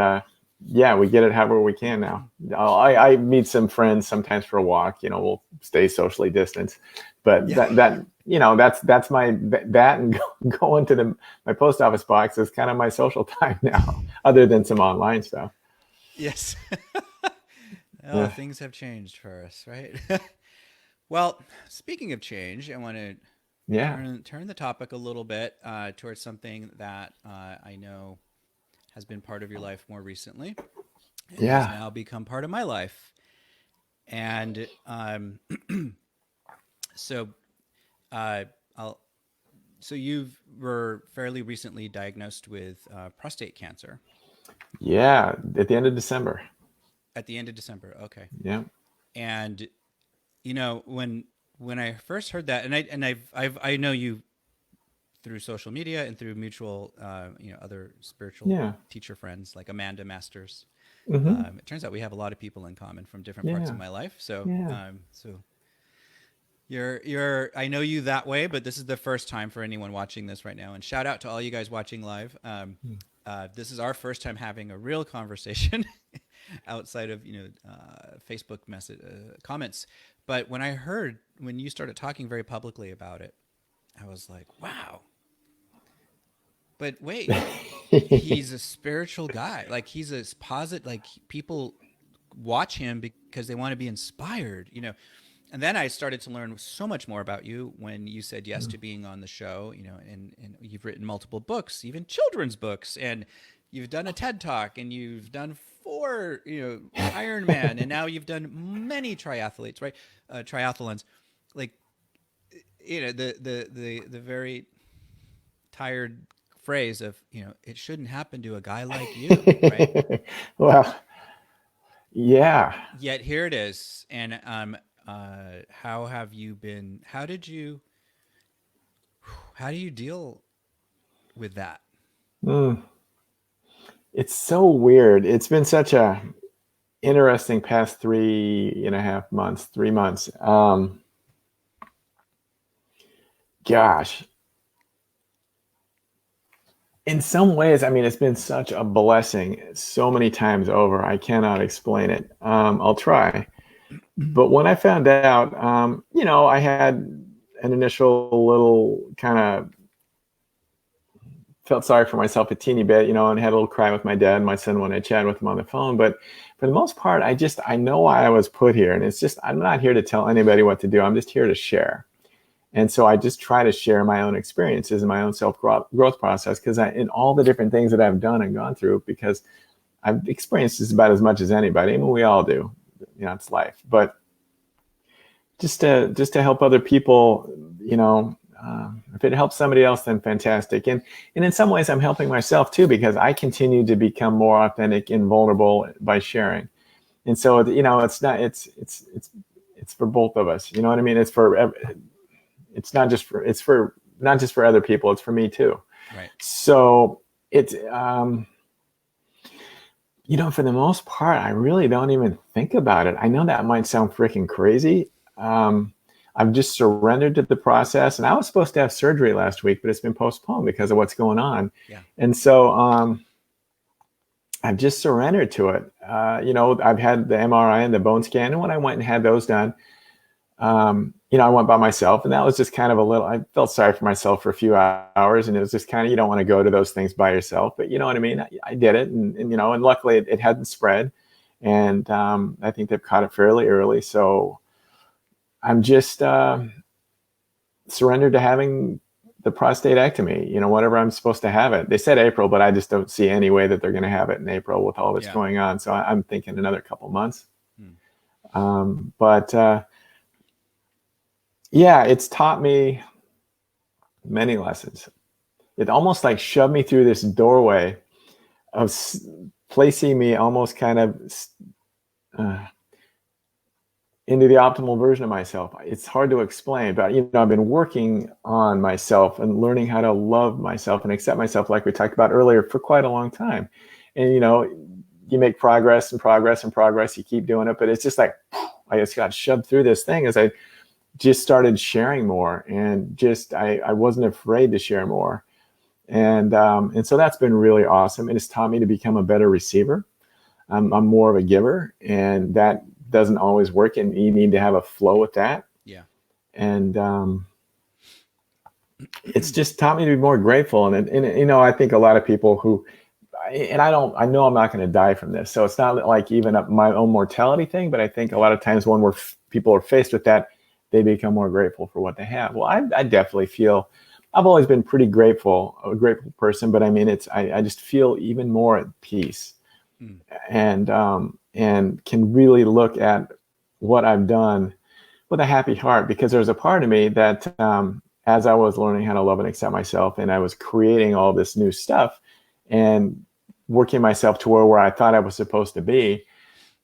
we get it however we can now. I meet some friends sometimes for a walk. We'll stay socially distanced, but that's my and going to my post office box is kind of my social time now, other than some online stuff.
Yes. Things have changed for us, right? Well, speaking of change, I want to turn the topic a little bit towards something that I know has been part of your life more recently. And has now become part of my life. And so you were fairly recently diagnosed with prostate cancer.
Yeah, at the end of December.
At the end of December, okay.
Yeah.
And when I first heard that, and I know you through social media and through mutual other spiritual teacher friends like Amanda Masters. It turns out we have a lot of people in common from different parts of my life. So so you're I know you that way, but this is the first time for anyone watching this right now. And shout out to all you guys watching live. This is our first time having a real conversation outside of Facebook message comments. But when you started talking very publicly about it, I was like, wow. But wait, he's a spiritual guy. Like, he's a positive, like, people watch him because they want to be inspired, And then I started to learn so much more about you when you said yes to being on the show, and you've written multiple books, even children's books, and you've done a TED Talk, and you've done 4, Ironman, and now you've done many triathletes, right? Triathlons, like, the very tired phrase of, it shouldn't happen to a guy like you, right?
Well, yeah.
Yet here it is. And how have you been? How do you deal with that?
It's so weird. It's been such a interesting past 3 months. Gosh, in some ways, I mean, it's been such a blessing so many times over. I cannot explain it. I'll try. But when I found out, I had an initial little kind of felt sorry for myself a teeny bit, and had a little cry with my dad and my son when I chatted with him on the phone. But for the most part, I know why I was put here. And it's just, I'm not here to tell anybody what to do. I'm just here to share. And so I just try to share my own experiences and my own self-growth process, because in all the different things that I've done and gone through, because I've experienced this about as much as anybody. I mean, we all do, it's life. But just to help other people, if it helps somebody else, then fantastic. And in some ways, I'm helping myself too, because I continue to become more authentic and vulnerable by sharing. And so, it's for both of us. You know what I mean? It's not just for other people. It's for me too.
Right. So
it's, for the most part, I really don't even think about it. I know that might sound freaking crazy. I've just surrendered to the process, and I was supposed to have surgery last week, but it's been postponed because of what's going on.
Yeah.
And so, I've just surrendered to it. I've had the MRI and the bone scan, and when I went and had those done, I went by myself, and that was just kind of I felt sorry for myself for a few hours, and it was just kind of, you don't want to go to those things by yourself, but you know what I mean? I did it, and luckily it hadn't spread, and I think they've caught it fairly early. So I'm just surrendered to having the prostatectomy, whatever I'm supposed to have it. They said April, but I just don't see any way that they're going to have it in April with all this going on. So I'm thinking another couple months. Yeah, it's taught me many lessons. It almost like shoved me through this doorway of placing me almost kind of into the optimal version of myself. It's hard to explain, but I've been working on myself and learning how to love myself and accept myself, like we talked about earlier, for quite a long time. And you make progress and progress and progress. You keep doing it, but it's just like I just got shoved through this thing as I just started sharing more, and just I wasn't afraid to share more, and so that's been really awesome. And it's taught me to become a better receiver. I'm more of a giver, and that doesn't always work, and you need to have a flow with that.
Yeah.
And it's just taught me to be more grateful. And I think a lot of people who, and I know I'm not going to die from this, so it's not like even my own mortality thing, but I think a lot of times when people are faced with that, they become more grateful for what they have. Well, I definitely feel, I've always been pretty grateful, a grateful person, but I mean, I just feel even more at peace, and can really look at what I've done with a happy heart, because there's a part of me that, as I was learning how to love and accept myself, and I was creating all this new stuff and working myself to where I thought I was supposed to be,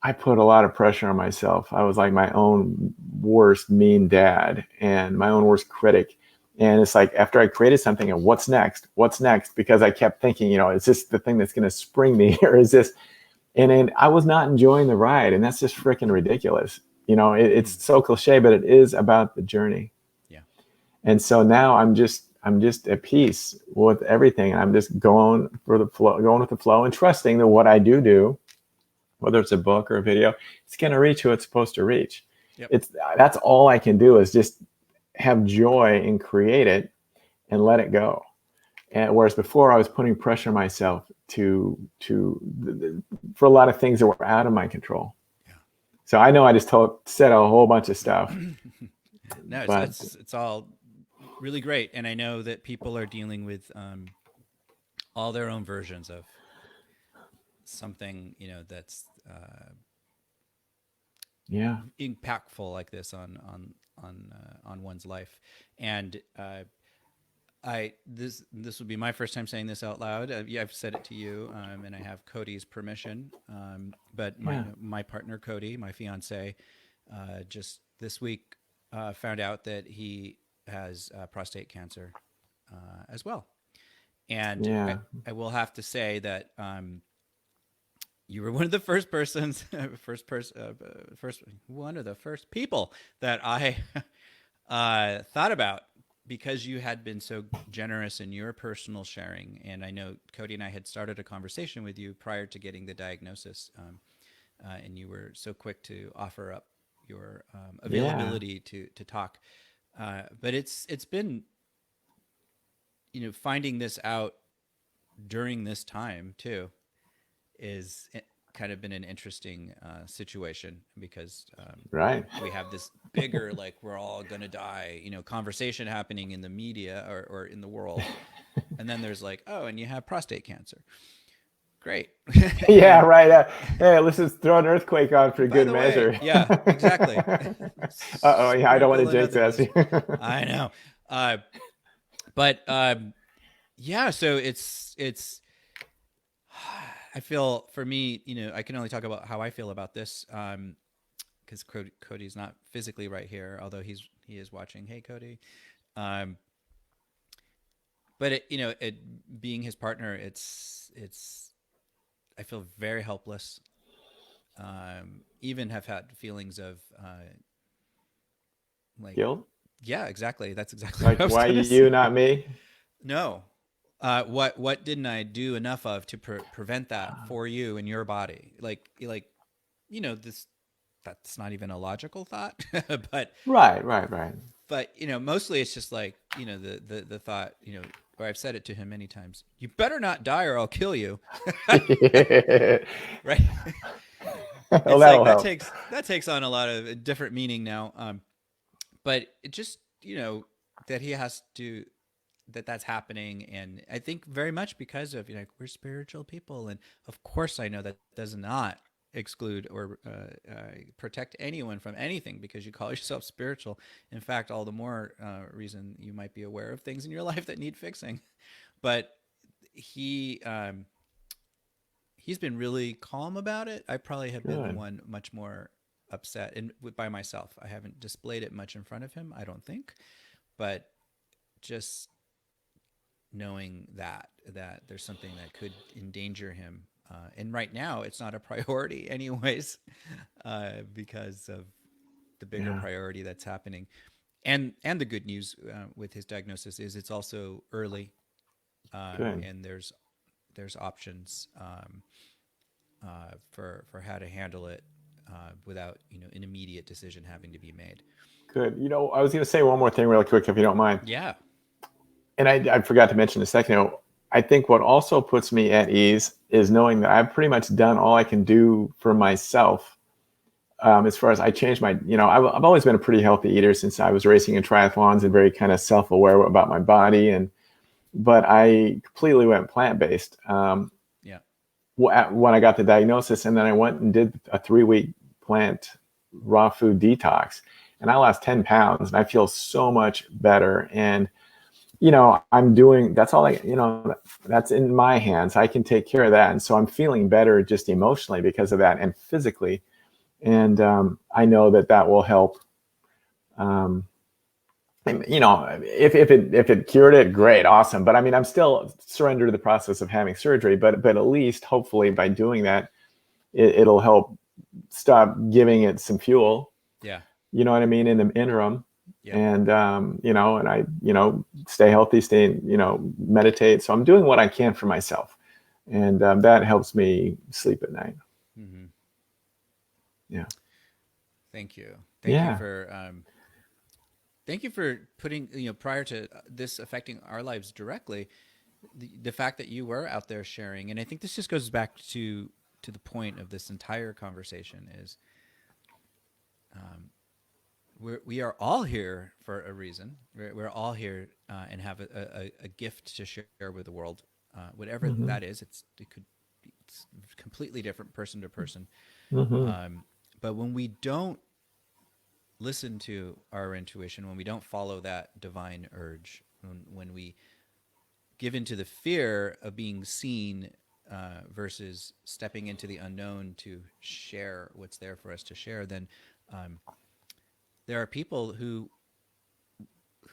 I put a lot of pressure on myself. I was like my own worst mean dad and my own worst critic. And it's like, after I created something, and what's next? What's next? Because I kept thinking, is this the thing that's going to spring me, or is this? And I was not enjoying the ride, and that's just freaking ridiculous. It's so cliche, but it is about the journey.
Yeah.
And so now I'm just at peace with everything, and I'm just going with the flow, and trusting that what I do, whether it's a book or a video, it's going to reach who it's supposed to reach. Yep. That's all I can do, is just have joy and create it and let it go. And whereas before I was putting pressure on myself for a lot of things that were out of my control. Yeah. So I know I just said a whole bunch of stuff.
No, it's all really great. And I know that people are dealing with all their own versions of something, that's impactful like this on one's life. And this would be my first time saying this out loud. I've said it to you, and I have Cody's permission. But my partner Cody, my fiance, just this week found out that he has prostate cancer as well. And I will have to say that you were one of the first people that I thought about because you had been so generous in your personal sharing, and I know Cody and I had started a conversation with you prior to getting the diagnosis, and you were so quick to offer up your
Yeah.
availability to talk. But it's been, finding this out during this time too is kind of been an interesting situation, because
Right.
we have this bigger, like, we're all gonna die, conversation happening in the media or in the world, and then there's like, oh, and you have prostate cancer. Great.
Yeah, right. Hey, let's just throw an earthquake on for
By
good
the way,
measure.
yeah, exactly.
Uh-oh, yeah, I don't want to
Sprinkle
jinx
another.
that.
I know, but yeah. So it's. I feel, for me, I can only talk about how I feel about this, because Cody's not physically right here, although he is watching. Hey, Cody. But being his partner, it's I feel very helpless. Even have had feelings of like,
Guilt?
yeah, exactly. That's exactly what
Like,
I was
why
going to
you,
say.
not me?
No. What didn't I do enough of to prevent that for you and your body? Like, this, that's not even a logical thought, but
Right.
mostly it's just like, the thought, or I've said it to him many times, you better not die or I'll kill you. Right.
Well,
It's like,
that'll help.
that takes on a lot of different meaning now. But it just, that he has to, that's happening. And I think very much because of, we're spiritual people. And of course I know that does not exclude or protect anyone from anything because you call yourself spiritual. In fact, all the more reason you might be aware of things in your life that need fixing. But he's been really calm about it. I probably have been the
Good.
one much more upset, and by myself. I haven't displayed it much in front of him, I don't think, but just knowing that there's something that could endanger him, and right now it's not a priority anyways, because of the bigger
Yeah.
priority that's happening. And the good news with his diagnosis is it's also early,
Good.
and there's options for how to handle it without an immediate decision having to be made.
Good. I was going to say one more thing real quick, if you don't mind.
Yeah.
And I forgot to mention a second ago, I think what also puts me at ease is knowing that I've pretty much done all I can do for myself. As far as I changed my, I've always been a pretty healthy eater since I was racing in triathlons and very kind of self-aware about my body. But I completely went plant-based
Yeah.
when I got the diagnosis. And then I went and did a 3-week plant raw food detox. And I lost 10 pounds and I feel so much better. And I'm doing, that's all that's in my hands. I can take care of that. And so I'm feeling better just emotionally because of that and physically. And I know that will help. If it cured it, great, awesome. But I mean, I'm still surrendered to the process of having surgery, but at least hopefully by doing that, it'll help stop giving it some fuel.
Yeah.
You know what I mean? In the interim.
Yep.
And, and I, stay healthy, meditate. So I'm doing what I can for myself. And that helps me sleep at night.
Mm-hmm.
Yeah.
Thank you.
Yeah.
Thank you for putting, prior to this affecting our lives directly, the fact that you were out there sharing. And I think this just goes back to the point of this entire conversation is, we are all here for a reason. We're all here and have a gift to share with the world, whatever that is. It's completely different person to person.
Mm-hmm.
But when we don't listen to our intuition, when we don't follow that divine urge, when we give into the fear of being seen versus stepping into the unknown to share what's there for us to share, then there are people who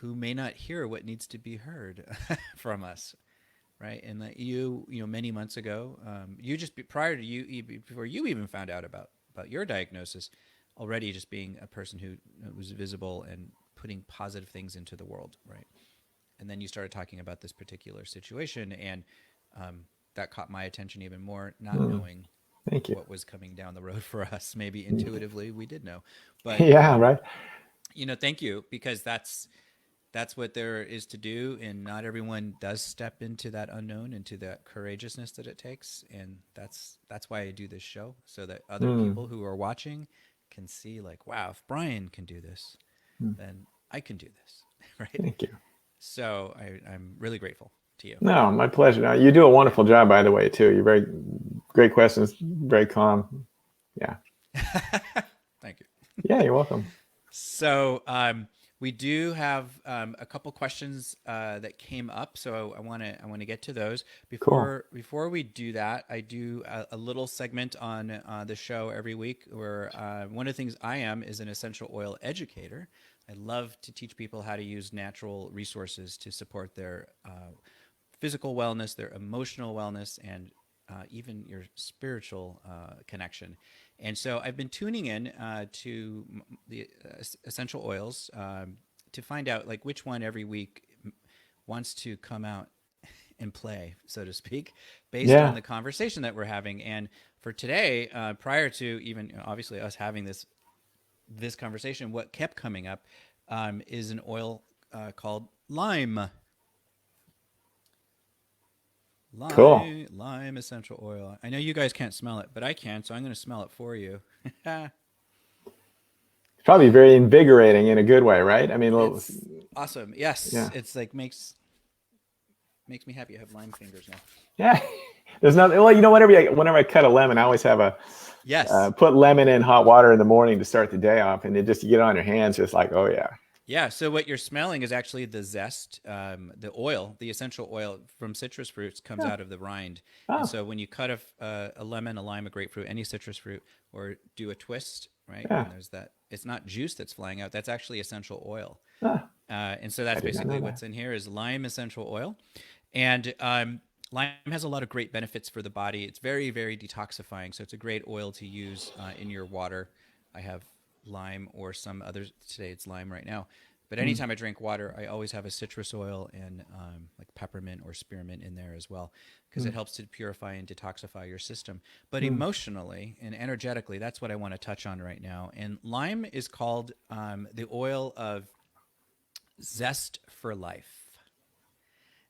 may not hear what needs to be heard from us, right? And that many months ago, you just prior to before you even found out about your diagnosis, already just being a person who was visible and putting positive things into the world, right? and then you started talking about this particular situation, and that caught my attention even more, not knowing
Thank you.
what was coming down the road for us. Maybe intuitively we did know, but
Yeah, right.
thank you, because that's what there is to do, and not everyone does step into that unknown, into that courageousness that it takes, and that's why I do this show, so that other people who are watching can see, like, wow, if Brian can do this, then I can do this, right?
Thank you.
So I'm really grateful to you.
No, my pleasure. No, you do a wonderful job, by the way, too. You're very great questions, very calm. Yeah.
Thank you.
Yeah, you're welcome.
So we do have a couple questions that came up, so I want to get to those. Before we do that, I do a little segment on the show every week where one of the things I am is an essential oil educator. I love to teach people how to use natural resources to support their physical wellness, their emotional wellness, and even your spiritual connection. And so I've been tuning in to the essential oils to find out, like, which one every week wants to come out and play, so to speak, based on the conversation that we're having. And for today, prior to even obviously us having this conversation, what kept coming up is an oil called lime.
Cool.
Lime essential oil. I know you guys can't smell it, but I can, so I'm going to smell it for you.
It's probably very invigorating in a good way, right? I mean,
it's awesome. Yes,
Yeah.
it's like makes me happy. I have lime fingers now.
Yeah. There's nothing. Well, whenever I cut a lemon, I always have put lemon in hot water in the morning to start the day off, and you get it on your hands, just like, oh yeah.
Yeah. So what you're smelling is actually the zest, the oil, the essential oil from citrus fruits comes out of the rind. And so when you cut a lemon, a lime, a grapefruit, any citrus fruit, or do a twist, right?
Yeah.
And there's that. It's not juice that's flying out. That's actually essential oil.
Ah.
And so that's basically what's in here is lime essential oil. And lime has a lot of great benefits for the body. It's very, very detoxifying. So it's a great oil to use in your water. I have lime or some others. Today it's lime right now. But anytime I drink water, I always have a citrus oil and like peppermint or spearmint in there as well, because it helps to purify and detoxify your system. But emotionally and energetically, that's what I want to touch on right now. And lime is called the oil of zest for life.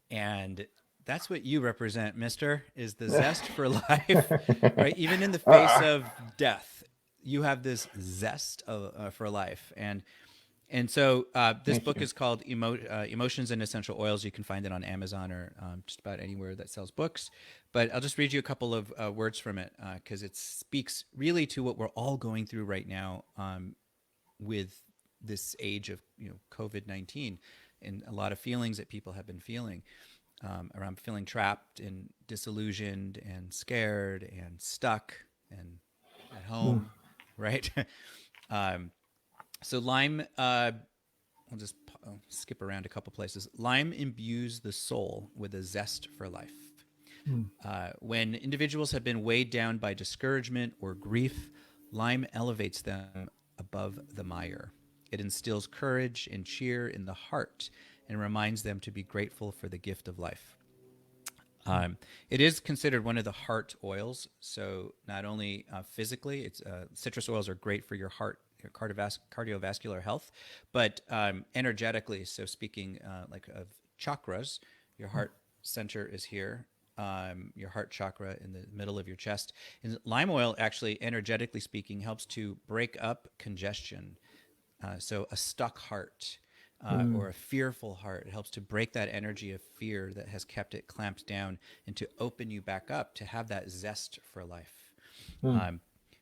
And that's what you represent, mister, is the zest for life, right? Even in the face of death, you have this zest for life. And so this book is called Emotions and Essential Oils. You can find it on Amazon or just about anywhere that sells books. But I'll just read you a couple of words from it because it speaks really to what we're all going through right now with this age of COVID-19 and a lot of feelings that people have been feeling around feeling trapped and disillusioned and scared and stuck and at home, right? So lime, I'll just skip around a couple places. Lime imbues the soul with a zest for life. When individuals have been weighed down by discouragement or grief, lime elevates them above the mire. It instills courage and cheer in the heart and reminds them to be grateful for the gift of life. It is considered one of the heart oils. So not only physically, citrus oils are great for your heart, your cardiovascular health, but energetically. So speaking like of chakras, your heart center is here. Your heart chakra in the middle of your chest. And lime oil, actually, energetically speaking, helps to break up congestion. So a stuck heart or a fearful heart, it helps to break that energy of fear that has kept it clamped down and to open you back up to have that zest for life.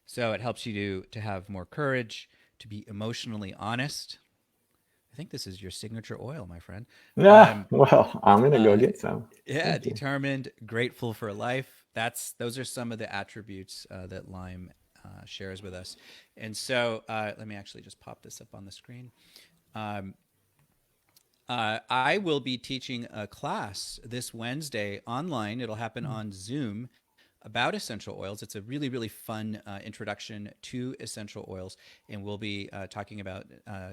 So it helps you to have more courage, to be emotionally honest. I think this is your signature oil, my friend.
Well, I'm going to go get some.
Yeah, determined, grateful for life. Those are some of the attributes that lime shares with us. And so let me actually just pop this up on the screen. I will be teaching a class this Wednesday online. It'll happen on Zoom about essential oils. It's a really, really fun introduction to essential oils. And we'll be talking about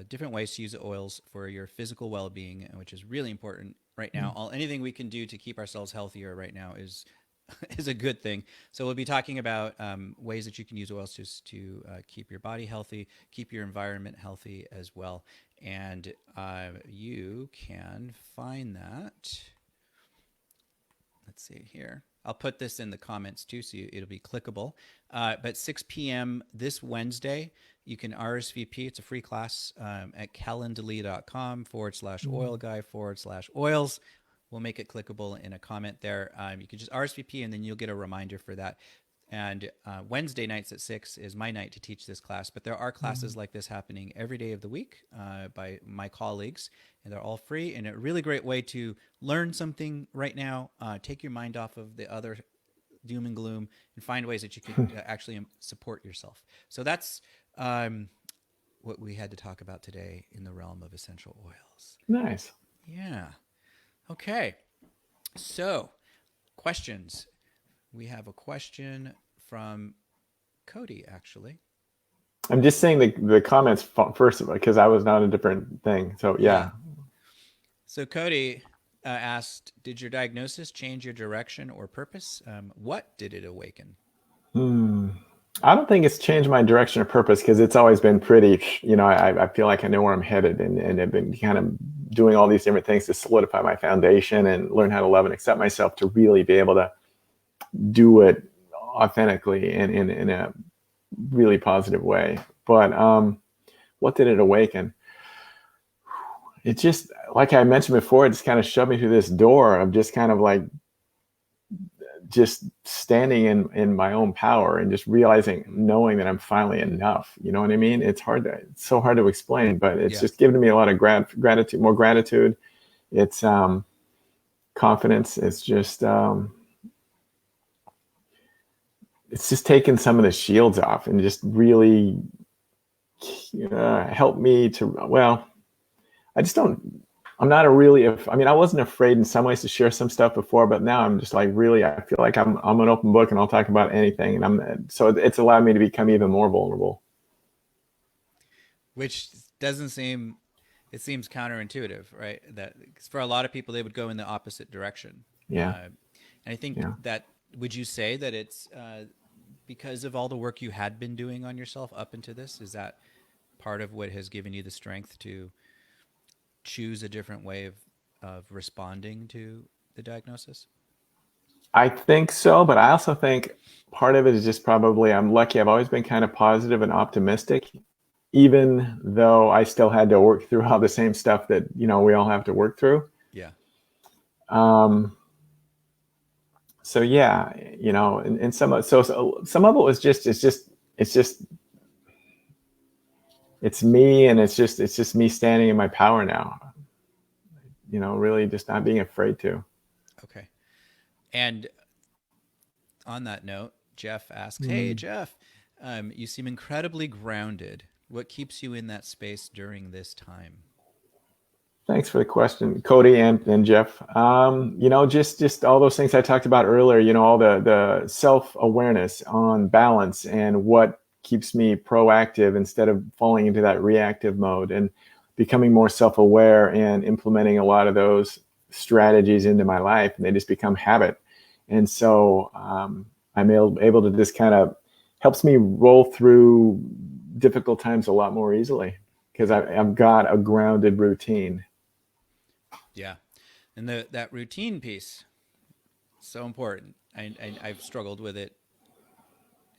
different ways to use oils for your physical well-being, which is really important right now. Anything we can do to keep ourselves healthier right now is is a good thing. So we'll be talking about ways that you can use oils to keep your body healthy, keep your environment healthy as well. And you can find that. Let's see here. I'll put this in the comments too, so it'll be clickable. But 6 p.m. this Wednesday, you can RSVP. It's a free class at calendly.com/oil guy/oils. We'll make it clickable in a comment there. You can just RSVP and then you'll get a reminder for that. And Wednesday nights at 6 is my night to teach this class. But there are classes like this happening every day of the week by my colleagues. And they're all free and a really great way to learn something right now, take your mind off of the other doom and gloom and find ways that you can actually support yourself. So that's what we had to talk about today in the realm of essential oils.
Nice.
Yeah. Okay. So questions. We have a question from Cody, actually.
I'm just saying the comments first because I was not a different thing. So yeah.
So Cody asked, did your diagnosis change your direction or purpose? What did it awaken?
I don't think it's changed my direction or purpose because it's always been pretty, I feel like I know where I'm headed and I've been kind of doing all these different things to solidify my foundation and learn how to love and accept myself to really be able to do it authentically and in a really positive way. But what did it awaken? It just, like I mentioned before, it just kind of shoved me through this door of just kind of like just standing in my own power and just knowing that I'm finally enough. You know what I mean? It's so hard to explain, but it's just given me a lot of gratitude, more gratitude. It's confidence. It's just taken some of the shields off and just really helped me to, I wasn't afraid in some ways to share some stuff before, but now I'm just like, really, I feel like I'm an open book and I'll talk about anything. And so it's allowed me to become even more vulnerable.
Which it seems counterintuitive, right? That for a lot of people, they would go in the opposite direction.
Yeah.
And I think that, would you say that it's because of all the work you had been doing on yourself up into this? Is that part of what has given you the strength to choose a different way of responding to the diagnosis?
I think so, but I also think part of it is just probably I'm lucky. I've always been kind of positive and optimistic, even though I still had to work through all the same stuff that, we all have to work through.
Yeah.
So yeah, and some of it was it's me, and it's just me standing in my power now. Really just not being afraid to.
Okay. And on that note, Jeff asks, hey, Jeff, you seem incredibly grounded. What keeps you in that space during this time?
Thanks for the question, Cody and Jeff. Just all those things I talked about earlier, all the self-awareness on balance and what keeps me proactive instead of falling into that reactive mode, and becoming more self-aware and implementing a lot of those strategies into my life, and they just become habit. And so I'm able to just kind of helps me roll through difficult times a lot more easily because I've got a grounded routine.
Yeah. And that routine piece, so important. I've struggled with it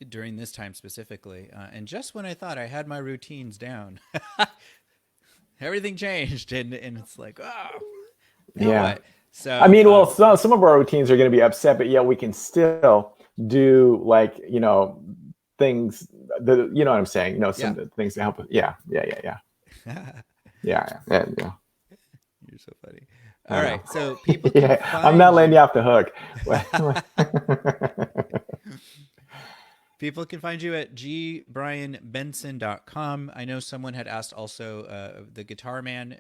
during this time specifically. And just when I thought I had my routines down, everything changed. And it's like, oh, what? So,
some of our routines are going to be upset, but yet we can still do things, you know what I'm saying? Some of the things to help us. Yeah. Yeah.
You're so funny. All right. So people can find
I'm not letting you off the hook.
People can find you at gbrianbenson.com. I know someone had asked also the Guitar Man,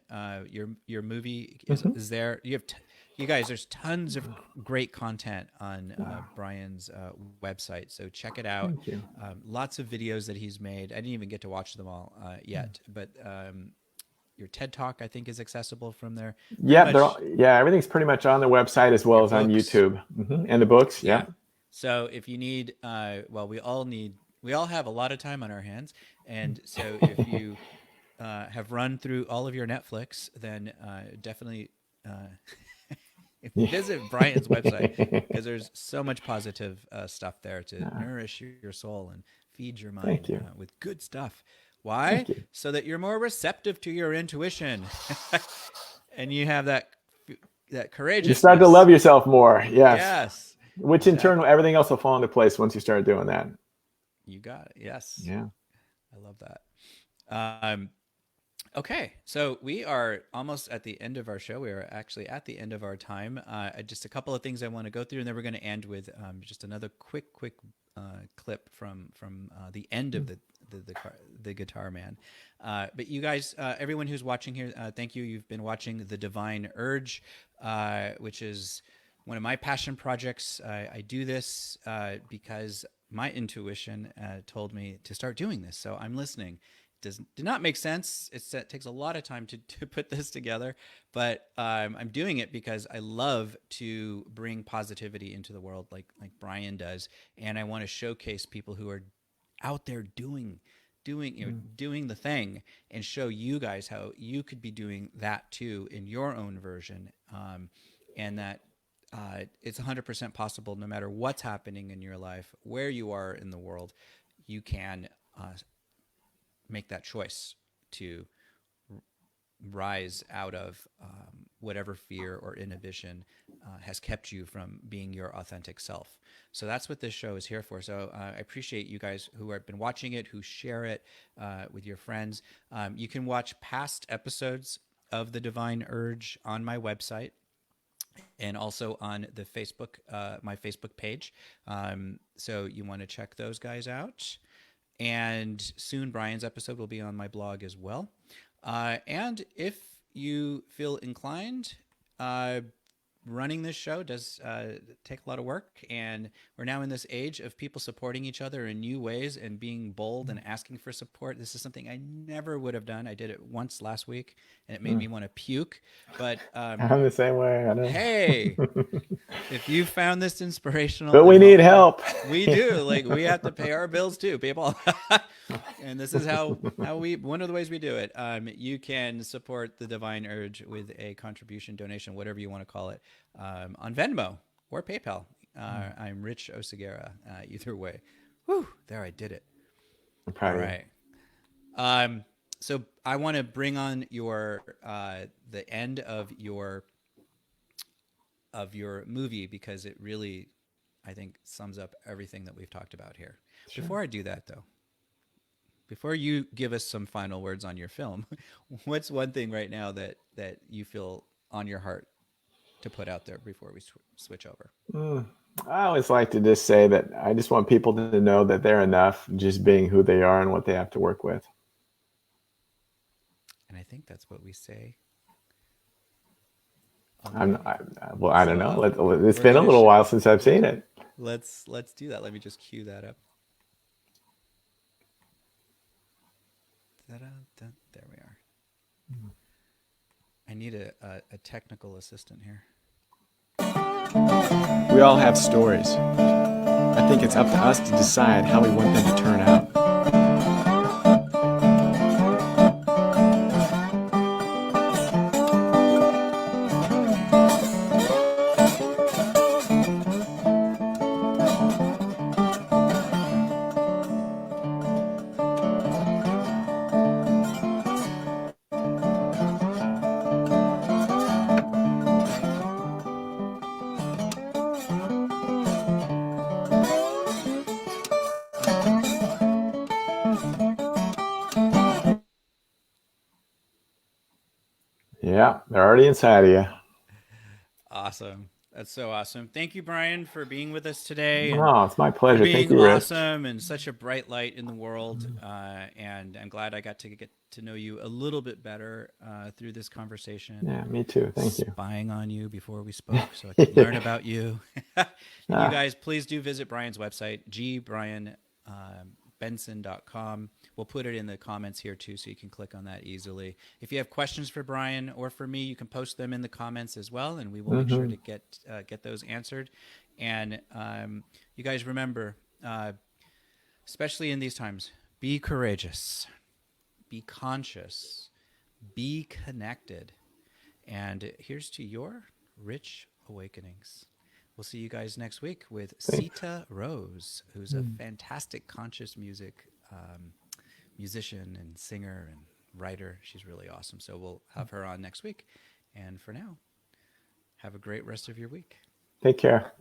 your movie is there. You guys, there's tons of great content on Brian's website, so check it out.
Thank you.
Lots of videos that he's made. I didn't even get to watch them all yet, but your TED Talk, I think, is accessible from there.
Yeah, everything's pretty much on the website as well as on YouTube. And the books. Yeah.
So if you need, we all have a lot of time on our hands, and so if you have run through all of your Netflix, then definitely visit Brian's website, because there's so much positive stuff there to nourish your soul and feed your mind with good stuff. Why? So that you're more receptive to your intuition, and you have that courageousness.
You start to love yourself more.
Yes.
Which in turn, everything else will fall into place once you start doing that.
You got it. Yes.
Yeah.
I love that. Okay, so we are almost at the end of our show. We are actually at the end of our time. Just a couple of things I want to go through, and then we're going to end with just another quick clip from the end of the Guitar Man. But you guys, everyone who's watching here, thank you. You've been watching The Divine Urge, which is one of my passion projects. I do this because my intuition told me to start doing this, so I'm listening. Did not make sense. It takes a lot of time to put this together, but I'm doing it because I love to bring positivity into the world, like Brian does, and I want to showcase people who are out there doing the thing, and show you guys how you could be doing that too in your own version, and that it's 100% possible, no matter what's happening in your life, where you are in the world. You can make that choice to rise out of whatever fear or inhibition has kept you from being your authentic self. So that's what this show is here for. So I appreciate you guys who have been watching it, who share it with your friends. You can watch past episodes of The Divine Urge on my website, and also on the Facebook, my Facebook page. So you want to check those guys out. And soon Brian's episode will be on my blog as well. And if you feel inclined, running this show does take a lot of work, and we're now in this age of people supporting each other in new ways and being bold and asking for support. This is something I never would have done. I did it once last week, and it made me want to puke. But
I'm the same way. I know.
Hey, if you found this inspirational,
but we need help.
We do. Like, we have to pay our bills too, people. And this is how one of the ways we do it. You can support The Divine Urge with a contribution, donation, whatever you want to call it, on Venmo or PayPal. I'm Rich Oceguera. Either way. Whew, there, I did it.
I'm proud of you.
All right. So I want to bring on your the end of your movie, because it really, I think, sums up everything that we've talked about here. Sure. Before I do that, though, before you give us some final words on your film, what's one thing right now that you feel on your heart to put out there before we switch over?
I always like to just say that I just want people to know that they're enough, just being who they are and what they have to work with.
And I think that's what we say.
I don't know. It's been a little while since I've seen it.
Let's do that. Let me just cue that up. There we are. I need a technical assistant here.
We all have stories. I think it's up to us to decide how we want them to turn out.
Yeah, they're already inside of you.
Awesome. That's so awesome. Thank you, Brian, for being with us today.
Oh, it's my pleasure.
Being
Thank you, Rich.
awesome and such a bright light in the world. And I'm glad I got to get to know you a little bit better through this conversation.
Yeah, me too. Thank you.
Spying on you before we spoke so I could learn about you. You guys, please do visit Brian's website, brianbenson.com. We'll put it in the comments here too, so you can click on that easily. If you have questions for Brian or for me, you can post them in the comments as well, and we will make sure to get those answered. And you guys remember, especially in these times, be courageous, be conscious, be connected. And here's to your rich awakenings. We'll see you guys next week with Sita Rose, who's a fantastic conscious music musician and singer and writer. She's really awesome. So we'll have her on next week. And for now, have a great rest of your week.
Take care.